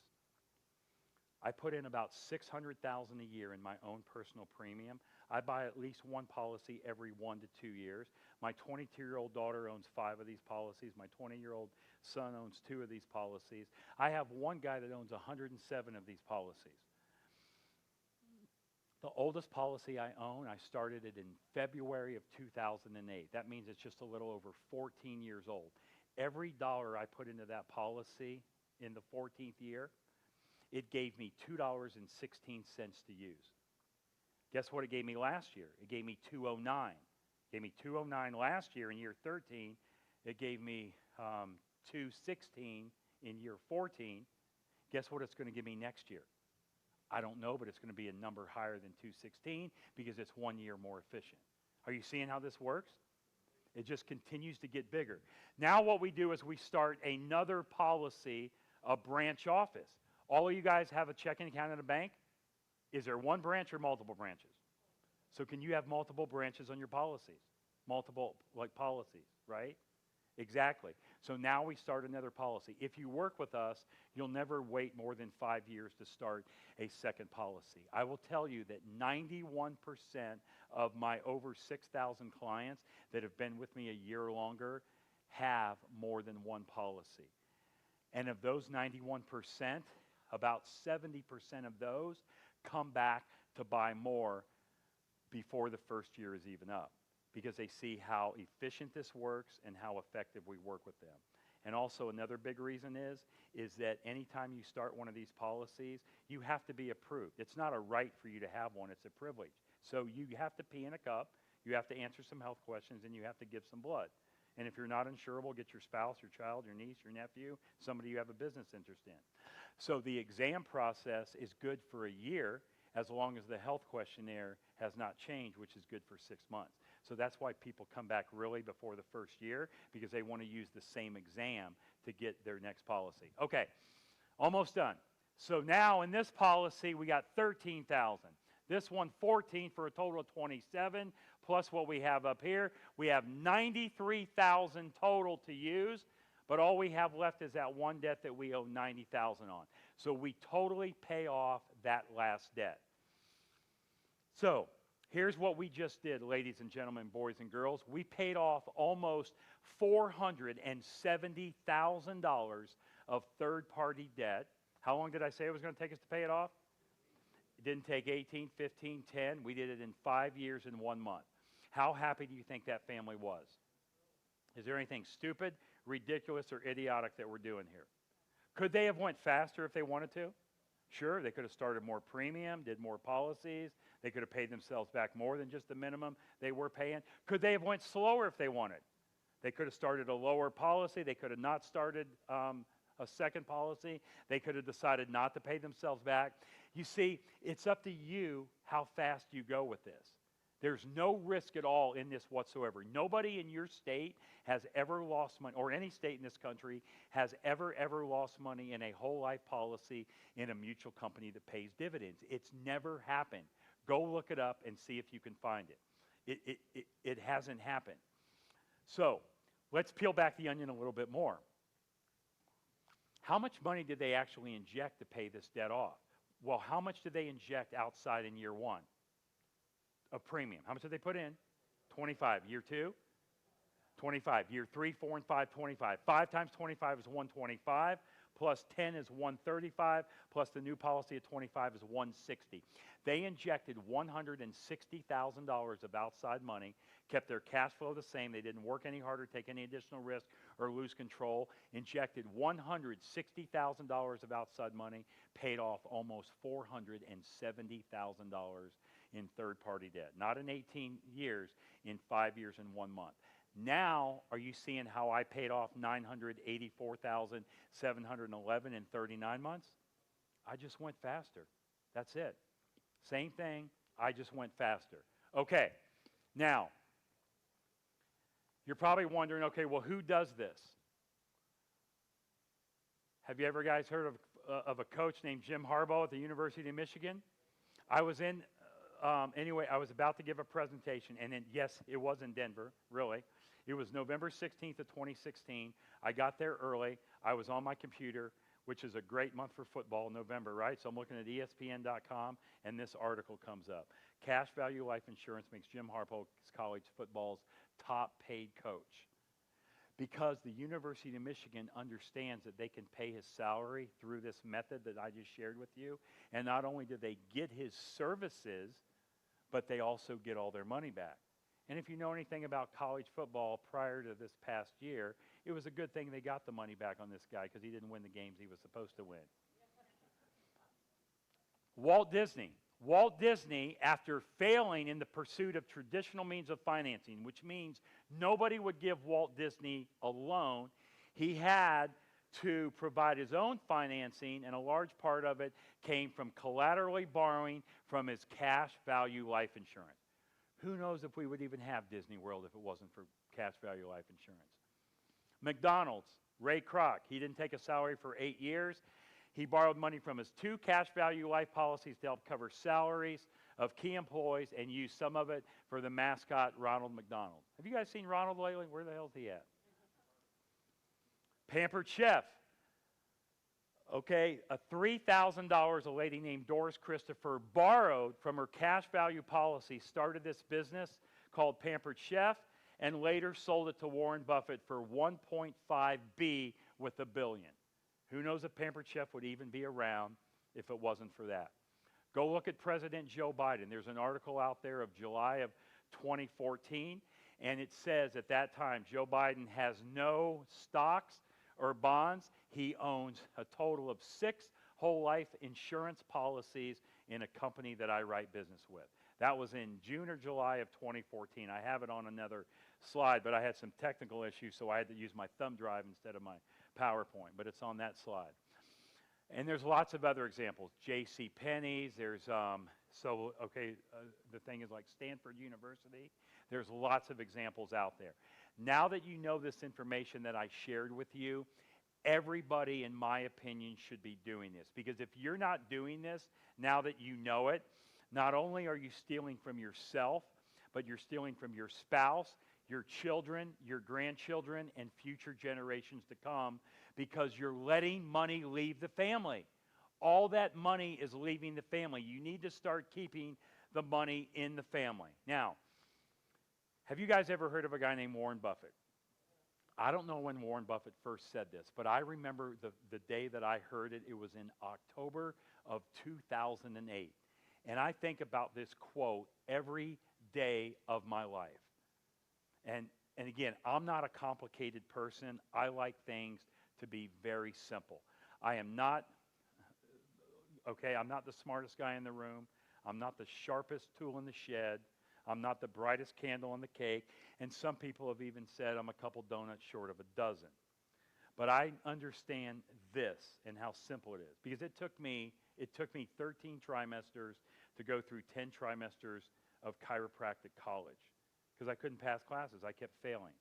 I put in about $600,000 a year in my own personal premium. I buy at least one policy every 1 to 2 years. My 22-year-old daughter owns 5 of these policies. My 20-year-old son owns 2 of these policies. I have one guy that owns 107 of these policies. The oldest policy I own, I started it in February of 2008. That means it's just a little over 14 years old. Every dollar I put into that policy in the 14th year, it gave me $2.16 to use. Guess what it gave me last year? It gave me $2.09. It gave me $2.09 last year in year 13. It gave me $2.16 in year 14. Guess what it's going to give me next year? I don't know, but it's going to be a number higher than $2.16 because it's 1 year more efficient. Are you seeing how this works? It just continues to get bigger. Now what we do is we start another policy, a branch office. All of you guys have a checking account at a bank? Is there one branch or multiple branches? So can you have multiple branches on your policies? Multiple, like policies, right? Exactly. So now we start another policy. If you work with us, you'll never wait more than 5 years to start a second policy. I will tell you that 91% of my over 6,000 clients that have been with me a year or longer have more than one policy. And of those 91%, about 70% of those come back to buy more before the first year is even up, because they see how efficient this works and how effective we work with them. And also another big reason is that anytime you start one of these policies, you have to be approved. It's not a right for you to have one, it's a privilege. So you have to pee in a cup, you have to answer some health questions, and you have to give some blood. And if you're not insurable, get your spouse, your child, your niece, your nephew, somebody you have a business interest in. So the exam process is good for a year as long as the health questionnaire has not changed, which is good for 6 months. So that's why people come back really before the first year, because they want to use the same exam to get their next policy. Okay, almost done. So now in this policy, we got 13,000. This one, 14 for a total of 27, plus what we have up here. We have 93,000 total to use, but all we have left is that one debt that we owe 90,000 on. So we totally pay off that last debt. So here's what we just did, ladies and gentlemen, boys and girls. We paid off almost $470,000 of third-party debt. How long did I say it was going to take us to pay it off? It didn't take 18, 15, 10. We did it in 5 years and 1 month. How happy do you think that family was? Is there anything stupid, ridiculous, or idiotic that we're doing here? Could they have went faster if they wanted to? Sure, they could have started more premium, did more policies. They could have paid themselves back more than just the minimum they were paying. Could they have went slower if they wanted? They could have started a lower policy. They could have not started a second policy. They could have decided not to pay themselves back. You see, it's up to you how fast you go with this. There's no risk at all in this whatsoever. Nobody in your state has ever lost money, or any state in this country has ever lost money in a whole life policy in a mutual company that pays dividends. It's never happened. Go look it up and see if you can find it. It hasn't happened. So let's peel back the onion a little bit more. How much money did they actually inject to pay this debt off? Well, how much did they inject outside in year 1? Of premium. How much did they put in? 25. Year 2? 25. Year 3, 4, and 5, 25. 5 times 25 is 125, plus 10 is 135, plus the new policy of 25 is 160. They injected $160,000 of outside money, kept their cash flow the same. They didn't work any harder, take any additional risk, or lose control. Injected $160,000 of outside money, paid off almost $470,000 in third-party debt. Not in 18 years, in 5 years and 1 month. Now, are you seeing how I paid off $984,711 in 39 months? I just went faster. That's it. Same thing, I just went faster. Okay, now, you're probably wondering, okay, well, who does this? Have you ever guys heard of a coach named Jim Harbaugh at the University of Michigan? I was in, anyway, I was about to give a presentation, and then, yes, it was in Denver, really. It was November 16th of 2016. I got there early. I was on my computer, which is a great month for football, November, right? So I'm looking at ESPN.com, and this article comes up. Cash Value Life Insurance makes Jim Harbaugh college football's top paid coach. Because the University of Michigan understands that they can pay his salary through this method that I just shared with you. And not only do they get his services, but they also get all their money back. And if you know anything about college football prior to this past year, it was a good thing they got the money back on this guy because he didn't win the games he was supposed to win. Walt Disney. Walt Disney, after failing in the pursuit of traditional means of financing, which means nobody would give Walt Disney a loan, he had to provide his own financing, and a large part of it came from collaterally borrowing from his cash value life insurance. Who knows if we would even have Disney World if it wasn't for cash value life insurance. McDonald's, Ray Kroc, he didn't take a salary for 8 years. He borrowed money from his 2 cash value life policies to help cover salaries of key employees and used some of it for the mascot, Ronald McDonald. Have you guys seen Ronald lately? Where the hell is he at? Pampered Chef. Okay, $3,000 a lady named Doris Christopher borrowed from her cash value policy, started this business called Pampered Chef, and later sold it to Warren Buffett for $1.5 billion with $1 billion. Who knows if Pampered Chef would even be around if it wasn't for that? Go look at President Joe Biden. There's an article out there of July of 2014, and it says at that time Joe Biden has no stocks or bonds. He owns a total of 6 whole life insurance policies in a company that I write business with. That was in June or July of 2014. I have it on another slide, but I had some technical issues, so I had to use my thumb drive instead of my PowerPoint, but it's on that slide. And there's lots of other examples. J.C. Penney's, there's, the thing is like Stanford University. There's lots of examples out there. Now that you know this information that I shared with you, everybody, in my opinion, should be doing this. Because if you're not doing this, now that you know it, not only are you stealing from yourself, but you're stealing from your spouse, your children, your grandchildren, and future generations to come, because you're letting money leave the family. All that money is leaving the family. You need to start keeping the money in the family. Now, have you guys ever heard of a guy named Warren Buffett? I don't know when Warren Buffett first said this, but I remember the day that I heard it. It was in October of 2008. And I think about this quote every day of my life. And again, I'm not a complicated person. I like things to be very simple. I'm not the smartest guy in the room. I'm not the sharpest tool in the shed. I'm not the brightest candle on the cake. And some people have even said I'm a couple donuts short of a dozen. But I understand this and how simple it is. Because it took me 13 trimesters to go through 10 trimesters of chiropractic college. Because I couldn't pass classes. I kept failing.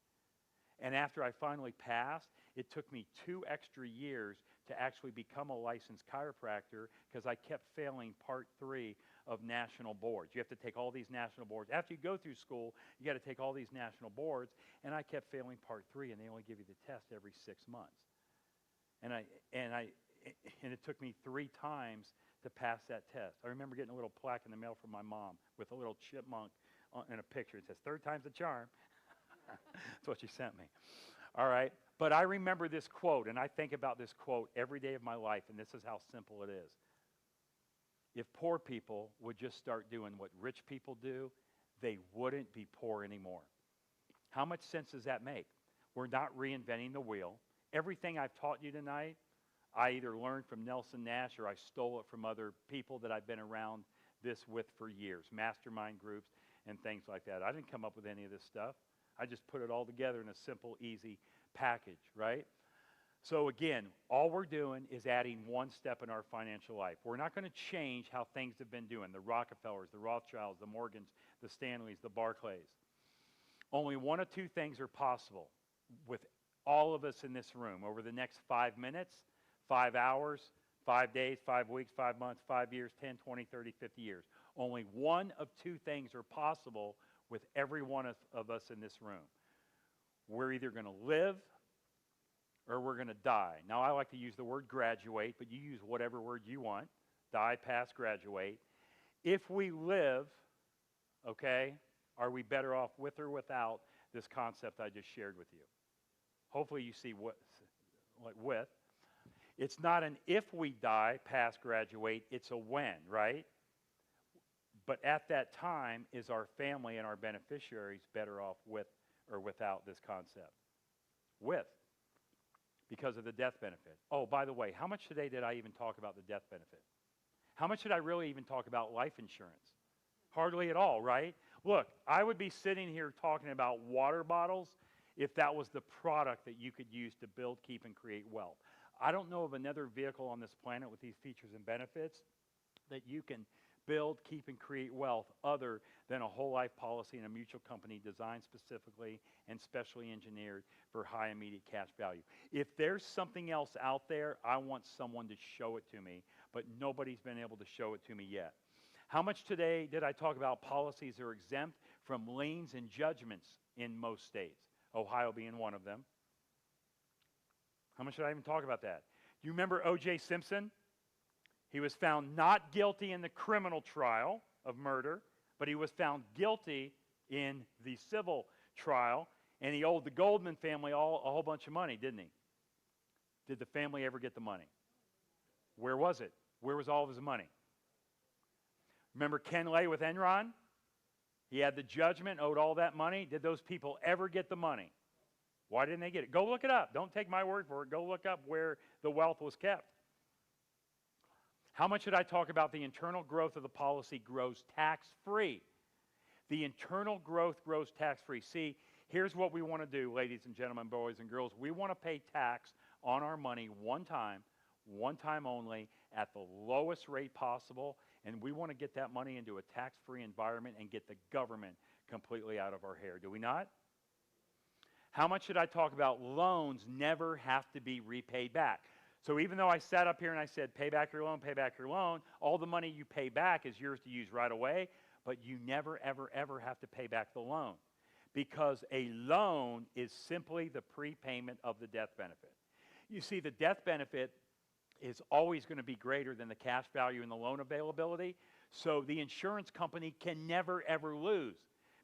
And after I finally passed, it took me 2 extra years to actually become a licensed chiropractor because I kept failing part 3 of national boards. You have to take all these national boards. After you go through school, you got to take all these national boards, and I kept failing part 3, and they only give you the test every 6 months. And it took me 3 times to pass that test. I remember getting a little plaque in the mail from my mom with a little chipmunk in a picture. It says, 3rd time's the charm. That's what she sent me. All right. But I remember this quote, and I think about this quote every day of my life, and this is how simple it is. If poor people would just start doing what rich people do, they wouldn't be poor anymore. How much sense does that make? We're not reinventing the wheel. Everything I've taught you tonight, I either learned from Nelson Nash or I stole it from other people that I've been around this with for years, mastermind groups and things like that. I didn't come up with any of this stuff. I just put it all together in a simple, easy package, right? So again, all we're doing is adding one step in our financial life. We're not going to change how things have been doing. The Rockefellers, the Rothschilds, the Morgans, the Stanleys, the Barclays. Only one of two things are possible with all of us in this room over the next 5 minutes, 5 hours, 5 days, 5 weeks, 5 months, 5 years, 10, 20, 30, 50 years. Only one of two things are possible with every one of us in this room. We're either going to live or we're going to die. Now, I like to use the word graduate, but you use whatever word you want. Die, pass, graduate. If we live, okay, are we better off with or without this concept I just shared with you? Hopefully you see what, like with. It's not an if we die, pass, graduate, it's a when, right? But at that time, is our family and our beneficiaries better off with or without this concept? With. Because of the death benefit. Oh, by the way, how much today did I even talk about the death benefit? How much did I really even talk about life insurance? Hardly at all, right? Look, I would be sitting here talking about water bottles if that was the product that you could use to build, keep, and create wealth. I don't know of another vehicle on this planet with these features and benefits that you can build, keep, and create wealth other than a whole life policy and a mutual company designed specifically and specially engineered for high immediate cash value. If there's something else out there, I want someone to show it to me, but nobody's been able to show it to me yet. How much today did I talk about policies that are exempt from liens and judgments in most states? Ohio being one of them. How much did I even talk about that? Do you remember O.J. Simpson? He was found not guilty in the criminal trial of murder, but he was found guilty in the civil trial, and he owed the Goldman family a whole bunch of money, didn't he? Did the family ever get the money? Where was it? Where was all of his money? Remember Ken Lay with Enron? He had the judgment, owed all that money. Did those people ever get the money? Why didn't they get it? Go look it up. Don't take my word for it. Go look up where the wealth was kept. How much did I talk about the internal growth of the policy grows tax-free? The internal growth grows tax-free. See, here's what we want to do, ladies and gentlemen, boys and girls. We want to pay tax on our money one time only, at the lowest rate possible, and we want to get that money into a tax-free environment and get the government completely out of our hair. Do we not? How much did I talk about loans never have to be repaid back? So even though I sat up here and I said, pay back your loan, all the money you pay back is yours to use right away, but you never, ever, ever have to pay back the loan, because a loan is simply the prepayment of the death benefit. You see, the death benefit is always going to be greater than the cash value and the loan availability, so the insurance company can never, ever lose,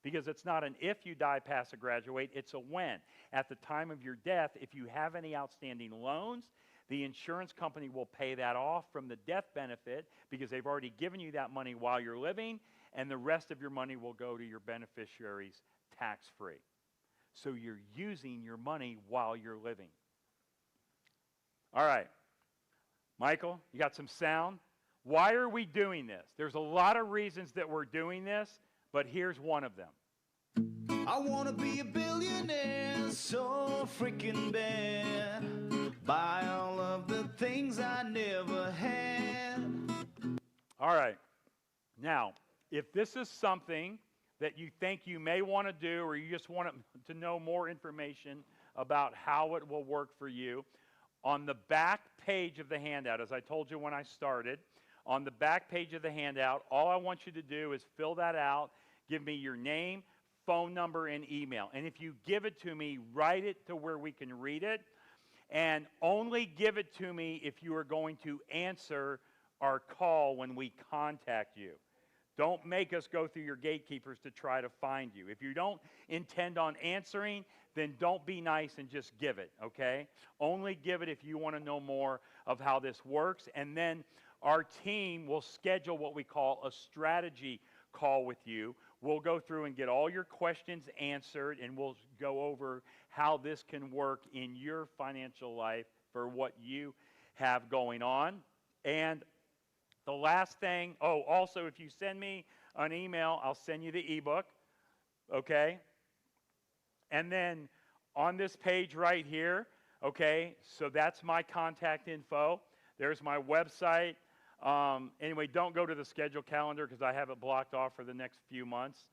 because it's not an if you die, pass, or graduate, it's a when. At the time of your death, if you have any outstanding loans, the insurance company will pay that off from the death benefit because they've already given you that money while you're living, and the rest of your money will go to your beneficiaries tax-free. So you're using your money while you're living. All right. Michael, you got some sound? Why are we doing this? There's a lot of reasons that we're doing this, but here's one of them. I want to be a billionaire so freaking bad. Buy all of the things I never had. All right. Now, if this is something that you think you may want to do, or you just want to know more information about how it will work for you, on the back page of the handout, as I told you when I started, on the back page of the handout, all I want you to do is fill that out, give me your name, phone number, and email. And if you give it to me, write it to where we can read it, and only give it to me if you are going to answer our call when we contact you. Don't make us go through your gatekeepers to try to find you. If you don't intend on answering, then don't be nice and just give it, okay? Only give it if you want to know more of how this works, and then our team will schedule what we call a strategy call with you. We'll go through and get all your questions answered, and we'll go over how this can work in your financial life for what you have going on. And the last thing, also, if you send me an email, I'll send you the ebook, okay? And then on this page right here, Okay, so that's my contact info. There's my website. Anyway, don't go to the schedule calendar because I have it blocked off for the next few months.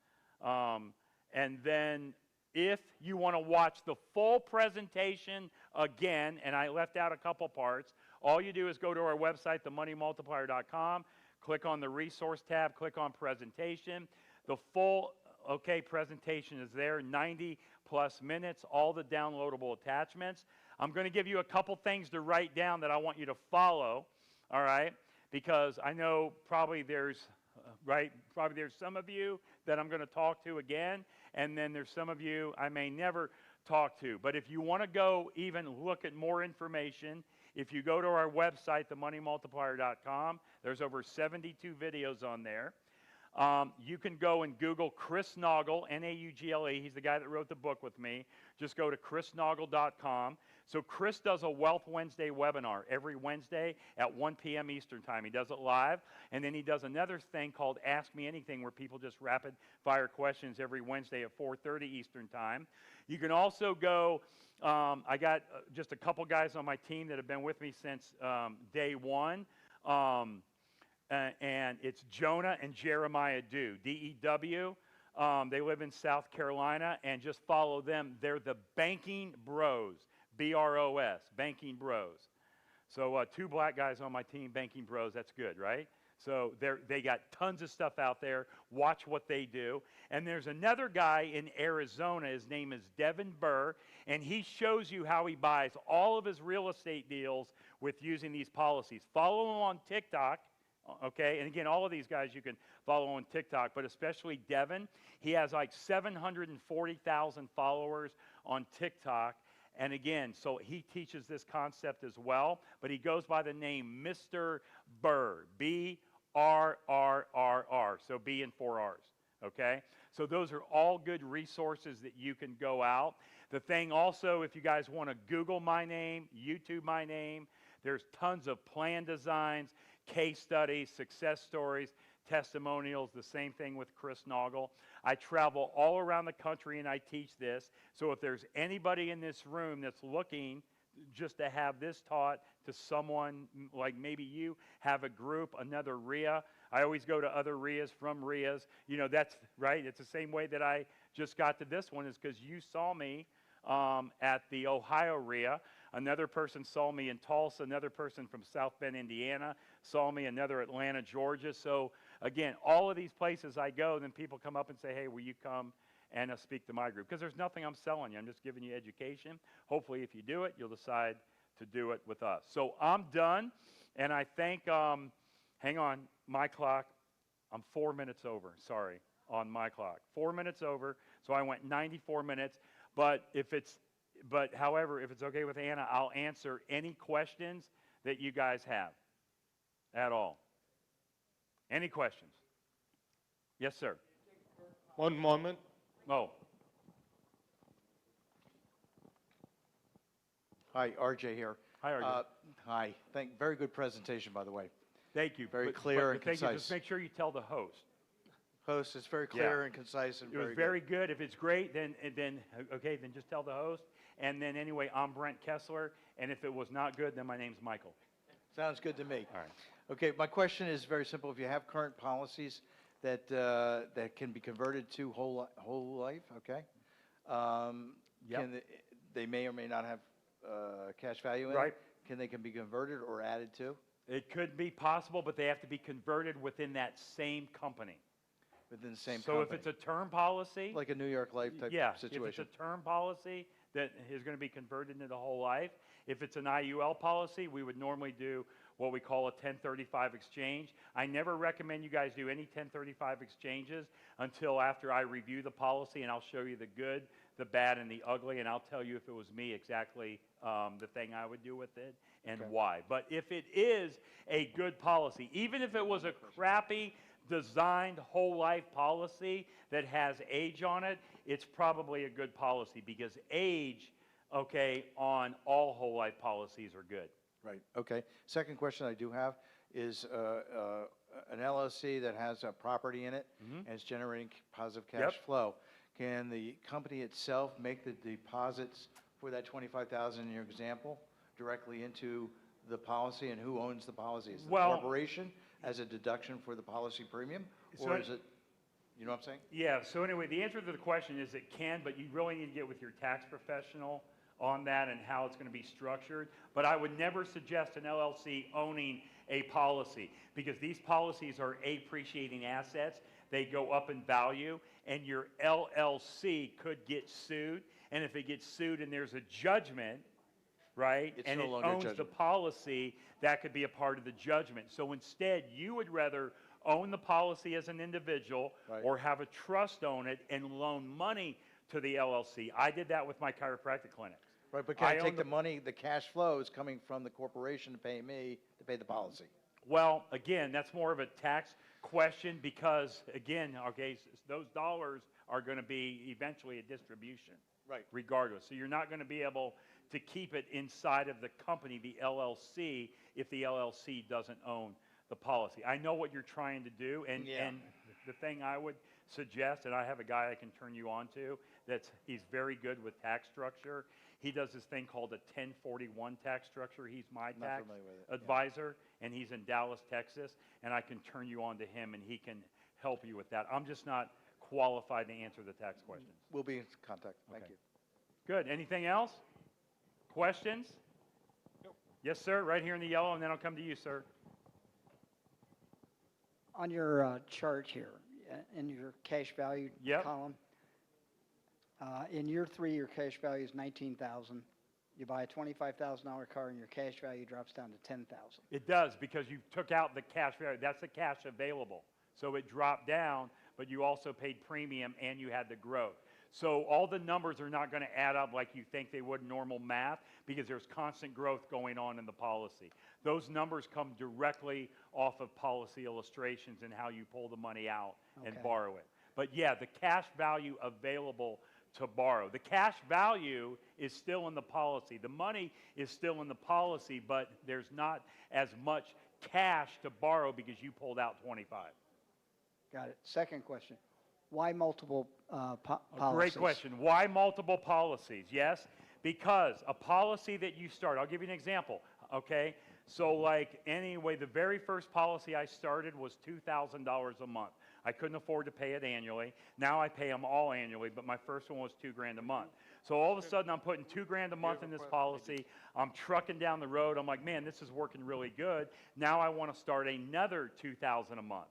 And then if you want to watch the full presentation again, and I left out a couple parts, all you do is go to our website, themoneymultiplier.com, click on the resource tab, click on presentation. The full presentation is there, 90 plus minutes, all the downloadable attachments. I'm going to give you a couple things to write down that I want you to follow, all right? Because I know probably there's some of you that I'm going to talk to again, and then there's some of you I may never talk to. But if you want to go even look at more information, if you go to our website, themoneymultiplier.com, there's over 72 videos on there. You can go and Google Chris Naugle, N-A-U-G-L-E. He's the guy that wrote the book with me. Just go to chrisnaugle.com. So Chris does a Wealth Wednesday webinar every Wednesday at 1 p.m. Eastern Time. He does it live. And then he does another thing called Ask Me Anything, where people just rapid fire questions every Wednesday at 4:30 Eastern Time. You can also go, I got just a couple guys on my team that have been with me since day one. And it's Jonah and Jeremiah Dew, D-E-W. They live in South Carolina, and just follow them. They're the Banking Bros, B-R-O-S, Banking Bros. So two black guys on my team, Banking Bros, that's good, right? So they got tons of stuff out there. Watch what they do. And there's another guy in Arizona. His name is Devin Burr, and he shows you how he buys all of his real estate deals with using these policies. Follow him on TikTok. Okay, and again, all of these guys you can follow on TikTok, but especially Devin. He has like 740,000 followers on TikTok. And again, so he teaches this concept as well, but he goes by the name Mr. Burr, B-R-R-R-R, so B and 4 R's, okay? So those are all good resources that you can go out. The thing also, if you guys want to Google my name, YouTube my name, there's tons of plan designs, case studies, success stories, testimonials, the same thing with Chris Naugle. I travel all around the country and I teach this. So if there's anybody in this room that's looking just to have this taught to someone, like maybe you have a group, another RIA. I always go to other RIAs from RIAs. You know, that's right. It's the same way that I just got to this one is because you saw me at the Ohio RIA. Another person saw me in Tulsa. Another person from South Bend, Indiana, saw me. Another Atlanta, Georgia. So again, all of these places I go, then people come up and say, hey, will you come and speak to my group? Because there's nothing I'm selling you. I'm just giving you education. Hopefully, if you do it, you'll decide to do it with us. So I'm done, and I think, hang on, my clock, I'm 4 minutes over, sorry, on my clock. 4 minutes over, so I went 94 minutes. However, if it's okay with Anna, I'll answer any questions that you guys have at all. Any questions? Yes, sir. One moment. Oh, Hi, RJ here. hi, RJ. Hi. Very good presentation, by the way. Thank you. Very clear and thank you. concise. Just make sure you tell the host. Host, it's very clear Yeah. and concise and It was very good. If it's great, then just tell the host. And then anyway, I'm Brent Kesler. And if it was not good, then my name's Michael. Sounds good to me. All right. Okay, my question is very simple. If you have current policies that that can be converted to whole life, okay? Yep. They may or may not have cash value in Right. it. Can be converted or added to It could be possible, but they have to be converted within that same company. within the same So company? if it's a term policy, Like a New York Life type yeah, situation. if it's a term policy that is going to be converted into whole life, if it's an IUL policy, we would normally do what we call a 1035 exchange. I never recommend you guys do any 1035 exchanges until after I review the policy, and I'll show you the good, the bad, and the ugly, and I'll tell you if it was me exactly the thing I would do with it and why. But if it is a good policy, even if it was a crappy designed whole life policy that has age on it, it's probably a good policy because age, okay, on all whole life policies are good. Right, okay. Second question I do have is an LLC that has a property in it and it's generating positive cash Yep. flow. Can the company itself make the deposits for that 25,000 in your example directly into the policy, and who owns the policy? Is it the Well- corporation as a deduction for the policy premium? So Or it- is it, you know what I'm saying? Yeah, so anyway, the answer to the question is it can, but you really need to get with your tax professional on that and how it's going to be structured. But I would never suggest an LLC owning a policy, because these policies are appreciating assets. They go up in value, and your LLC could get sued. And if it gets sued and there's a judgment, right, It's and no it longer owns the judgment. policy, that could be a part of the judgment. So instead, you would rather own the policy as an individual Right. or have a trust own it and loan money to the LLC. I did that with my chiropractic clinics. Right, but can I own take the money, the cash flow is coming from the corporation to pay me to pay the policy? Well, again, that's more of a tax question because, again, okay, those dollars are going to be eventually a distribution. Right. Regardless. So you're not going to be able to keep it inside of the company, the LLC, if the LLC doesn't own the policy. I know what you're trying to do, and, Yeah. and the thing I would suggest, and I have a guy I can turn you on to, he's very good with tax structure. He does this thing called a 1041 tax structure. He's my Not tax familiar with it, yeah. advisor, and he's in Dallas, Texas, and I can turn you on to him, and he can help you with that. I'm just not qualified to answer the tax questions. We'll be in contact. Thank Okay. you. Good. Anything else? Questions? Yes, sir. Right here in the yellow, and then I'll come to you, sir. On your chart here, in your cash value Yep. column, in year 3, your cash value is 19,000. You buy a $25,000 car, and your cash value drops down to 10,000. It does, because you took out the cash value. That's the cash available. So it dropped down, but you also paid premium and you had the growth. So all the numbers are not going to add up like you think they would in normal math, because there's constant growth going on in the policy. Those numbers come directly off of policy illustrations and how you pull the money out and Okay. borrow it. But yeah, the cash value available to borrow. The cash value is still in the policy. The money is still in the policy, but there's not as much cash to borrow because you pulled out 25. Got it. Second question, why multiple policies? Great question. Why multiple policies? Yes, because a policy that you start, I'll give you an example, okay? So like anyway, the very first policy I started was $2,000 a month. I couldn't afford to pay it annually. Now I pay them all annually, but my first one was $2,000 a month. So all of a sudden I'm putting $2,000 a month in this policy. I'm trucking down the road. I'm like, man, this is working really good. Now I want to start another $2,000 a month.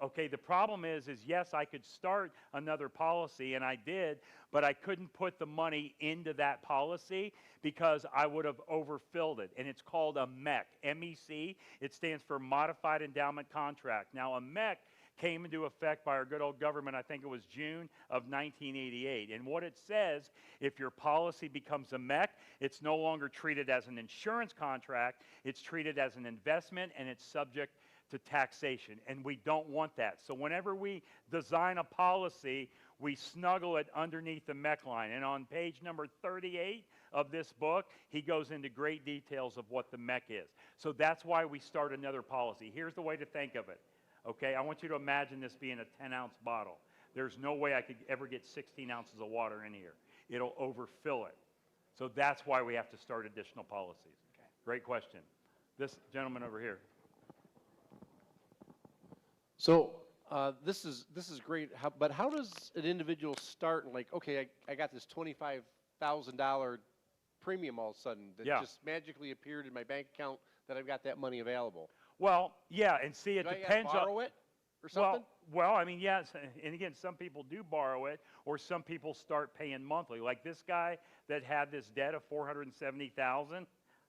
Okay, the problem is yes, I could start another policy, and I did, but I couldn't put the money into that policy because I would have overfilled it. And it's called a MEC, M-E-C. It stands for Modified Endowment Contract. Now, a MEC came into effect by our good old government, I think it was June of 1988. And what it says, if your policy becomes a MEC, it's no longer treated as an insurance contract, it's treated as an investment, and it's subject to taxation, and we don't want that. So whenever we design a policy, we snuggle it underneath the MEC line. And on page number 38 of this book, he goes into great details of what the MEC is. So that's why we start another policy. Here's the way to think of it. Okay, I want you to imagine this being a 10-ounce bottle. There's no way I could ever get 16 ounces of water in here. It'll overfill it. So that's why we have to start additional policies. Okay. Great question. This gentleman over here. So this is great, but how does an individual start and like, okay, I got this $25,000 premium all of a sudden that Yeah. just magically appeared in my bank account that I've got that money available? Well, yeah, and see, it Do I depends on. borrow it or something? Well, I mean, yes, and again, some people do borrow it, or some people start paying monthly. Like this guy that had this debt of $470,000,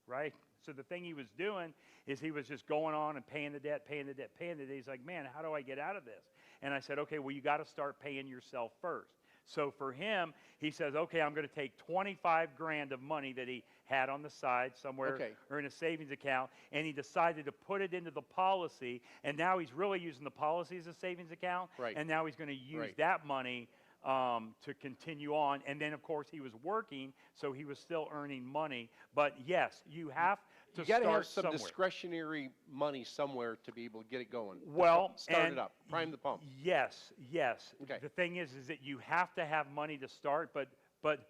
right? So the thing he was doing is he was just going on and paying the debt, paying the debt, paying the debt. He's like, man, how do I get out of this? And I said, okay, well, you got to start paying yourself first. So for him, he says, okay, I'm going to take 25 grand of money that he had on the side somewhere Okay. or in a savings account, and he decided to put it into the policy, and now he's really using the policy as a savings account, Right. and now he's going to use Right. that money to continue on. And then, of course, he was working, so he was still earning money. But yes, you have to You got to start have some somewhere. discretionary money somewhere to be able to get it going. Well, Start and it up, prime the pump. Yes, yes. Okay. The thing is that you have to have money to start, but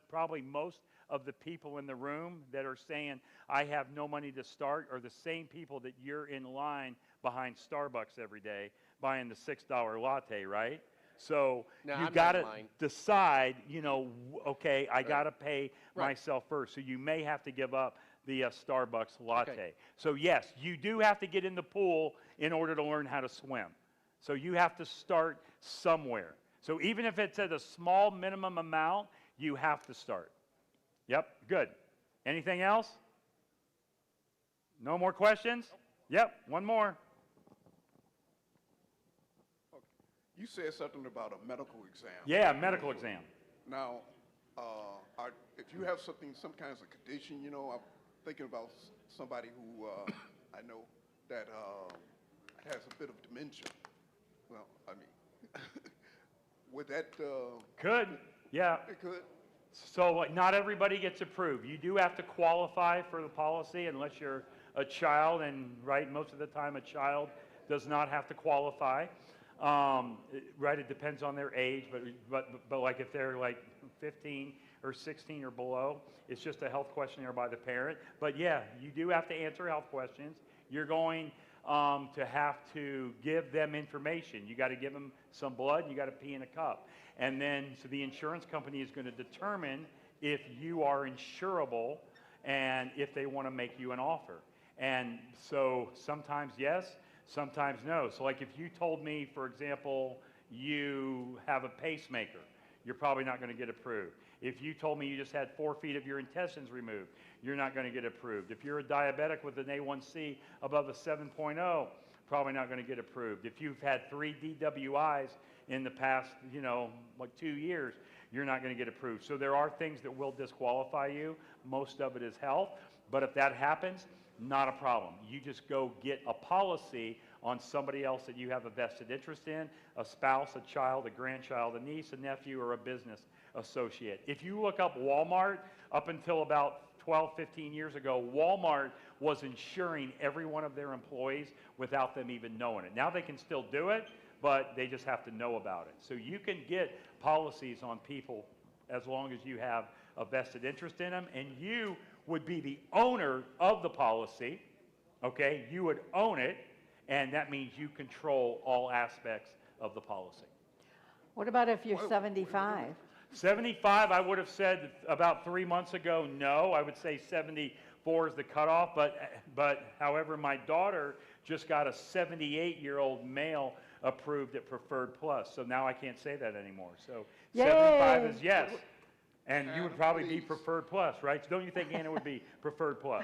probably most of the people in the room that are saying, I have no money to start, are the same people that you're in line behind Starbucks every day buying the $6 latte, right? So No, you I'm not got in to line. decide, okay, I got to pay Right. myself first. So you may have to give up the Starbucks latte. Okay. So yes, you do have to get in the pool in order to learn how to swim. So you have to start somewhere. So even if it's at a small minimum amount, you have to start. Yep, good. Anything else? No more questions? Yep, one more. You said something about a medical exam. Yeah, medical exam. Now, if you have some kind of condition, I'm thinking about somebody who I know that has a bit of dementia. Well, I mean, would that? Could, yeah. It could. So not everybody gets approved. You do have to qualify for the policy unless you're a child, and right, most of the time a child does not have to qualify. Right, it depends on their age, but like if they're like 15 or 16 or below, it's just a health questionnaire by the parent. But yeah, you do have to answer health questions. You're going to have to give them information. You got to give them some blood, and you got to pee in a cup. And then, so the insurance company is going to determine if you are insurable and if they want to make you an offer. And so sometimes yes, sometimes no. So like if you told me, for example, you have a pacemaker, you're probably not going to get approved. If you told me you just had 4 feet of your intestines removed, you're not going to get approved. If you're a diabetic with an A1C above a 7.0, probably not going to get approved. If you've had 3 DWIs in the past, like 2 years, you're not going to get approved. So there are things that will disqualify you. Most of it is health. But if that happens, not a problem. You just go get a policy on somebody else that you have a vested interest in, a spouse, a child, a grandchild, a niece, a nephew, or a business associate. If you look up Walmart, up until about 12, 15 years ago, Walmart was insuring every one of their employees without them even knowing it. Now they can still do it, but they just have to know about it. So you can get policies on people as long as you have a vested interest in them, and you would be the owner of the policy, okay? You would own it, and that means you control all aspects of the policy. What about if you're 75? 75, I would have said about 3 months ago, no. I would say 74 is the cutoff, but however, my daughter just got a 78-year-old male approved at Preferred Plus, so now I can't say that anymore. So Yay! 75 is yes. And you would Anna, probably be please. Preferred Plus, right? Don't you think Anna would be Preferred Plus?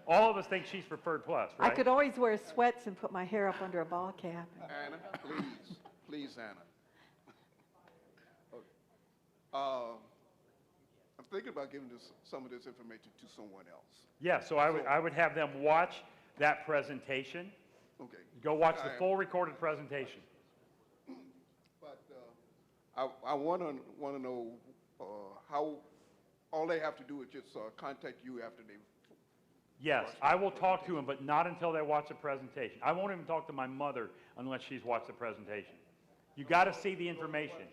All of us think she's Preferred Plus, right? I could always wear sweats and put my hair up under a ball cap. Anna, please, Anna. Okay. I'm thinking about giving some of this information to someone else. Yeah, so I would have them watch that presentation. Okay. Go watch the I am- full recorded presentation. But I want to know how all they have to do is just contact you after they. Yes, I will talk to them, but not until they watch the presentation. I won't even talk to my mother unless she's watched the presentation. You got to see the information,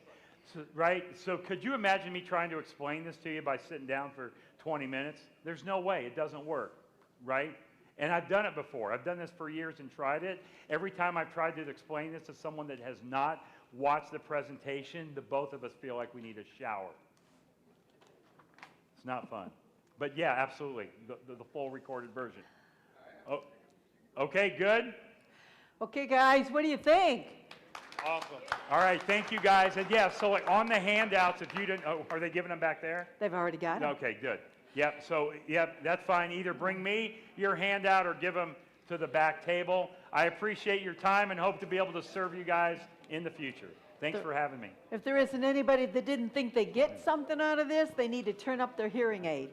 right? So could you imagine me trying to explain this to you by sitting down for 20 minutes? There's no way. It doesn't work, right? And I've done it before. I've done this for years and tried it. Every time I've tried to explain this to someone that has not watched the presentation, the both of us feel like we need a shower. It's not fun. But yeah, absolutely, the full recorded version. Oh, okay, good? Okay, guys, what do you think? Awesome. All right, thank you, guys. And yeah, so like on the handouts, if you didn't, are they giving them back there? They've already got it. Okay, good. Yep, so, yep, that's fine. Either bring me your handout or give them to the back table. I appreciate your time and hope to be able to serve you guys in the future. Thanks for having me. If there isn't anybody that didn't think they get something out of this, they need to turn up their hearing aid.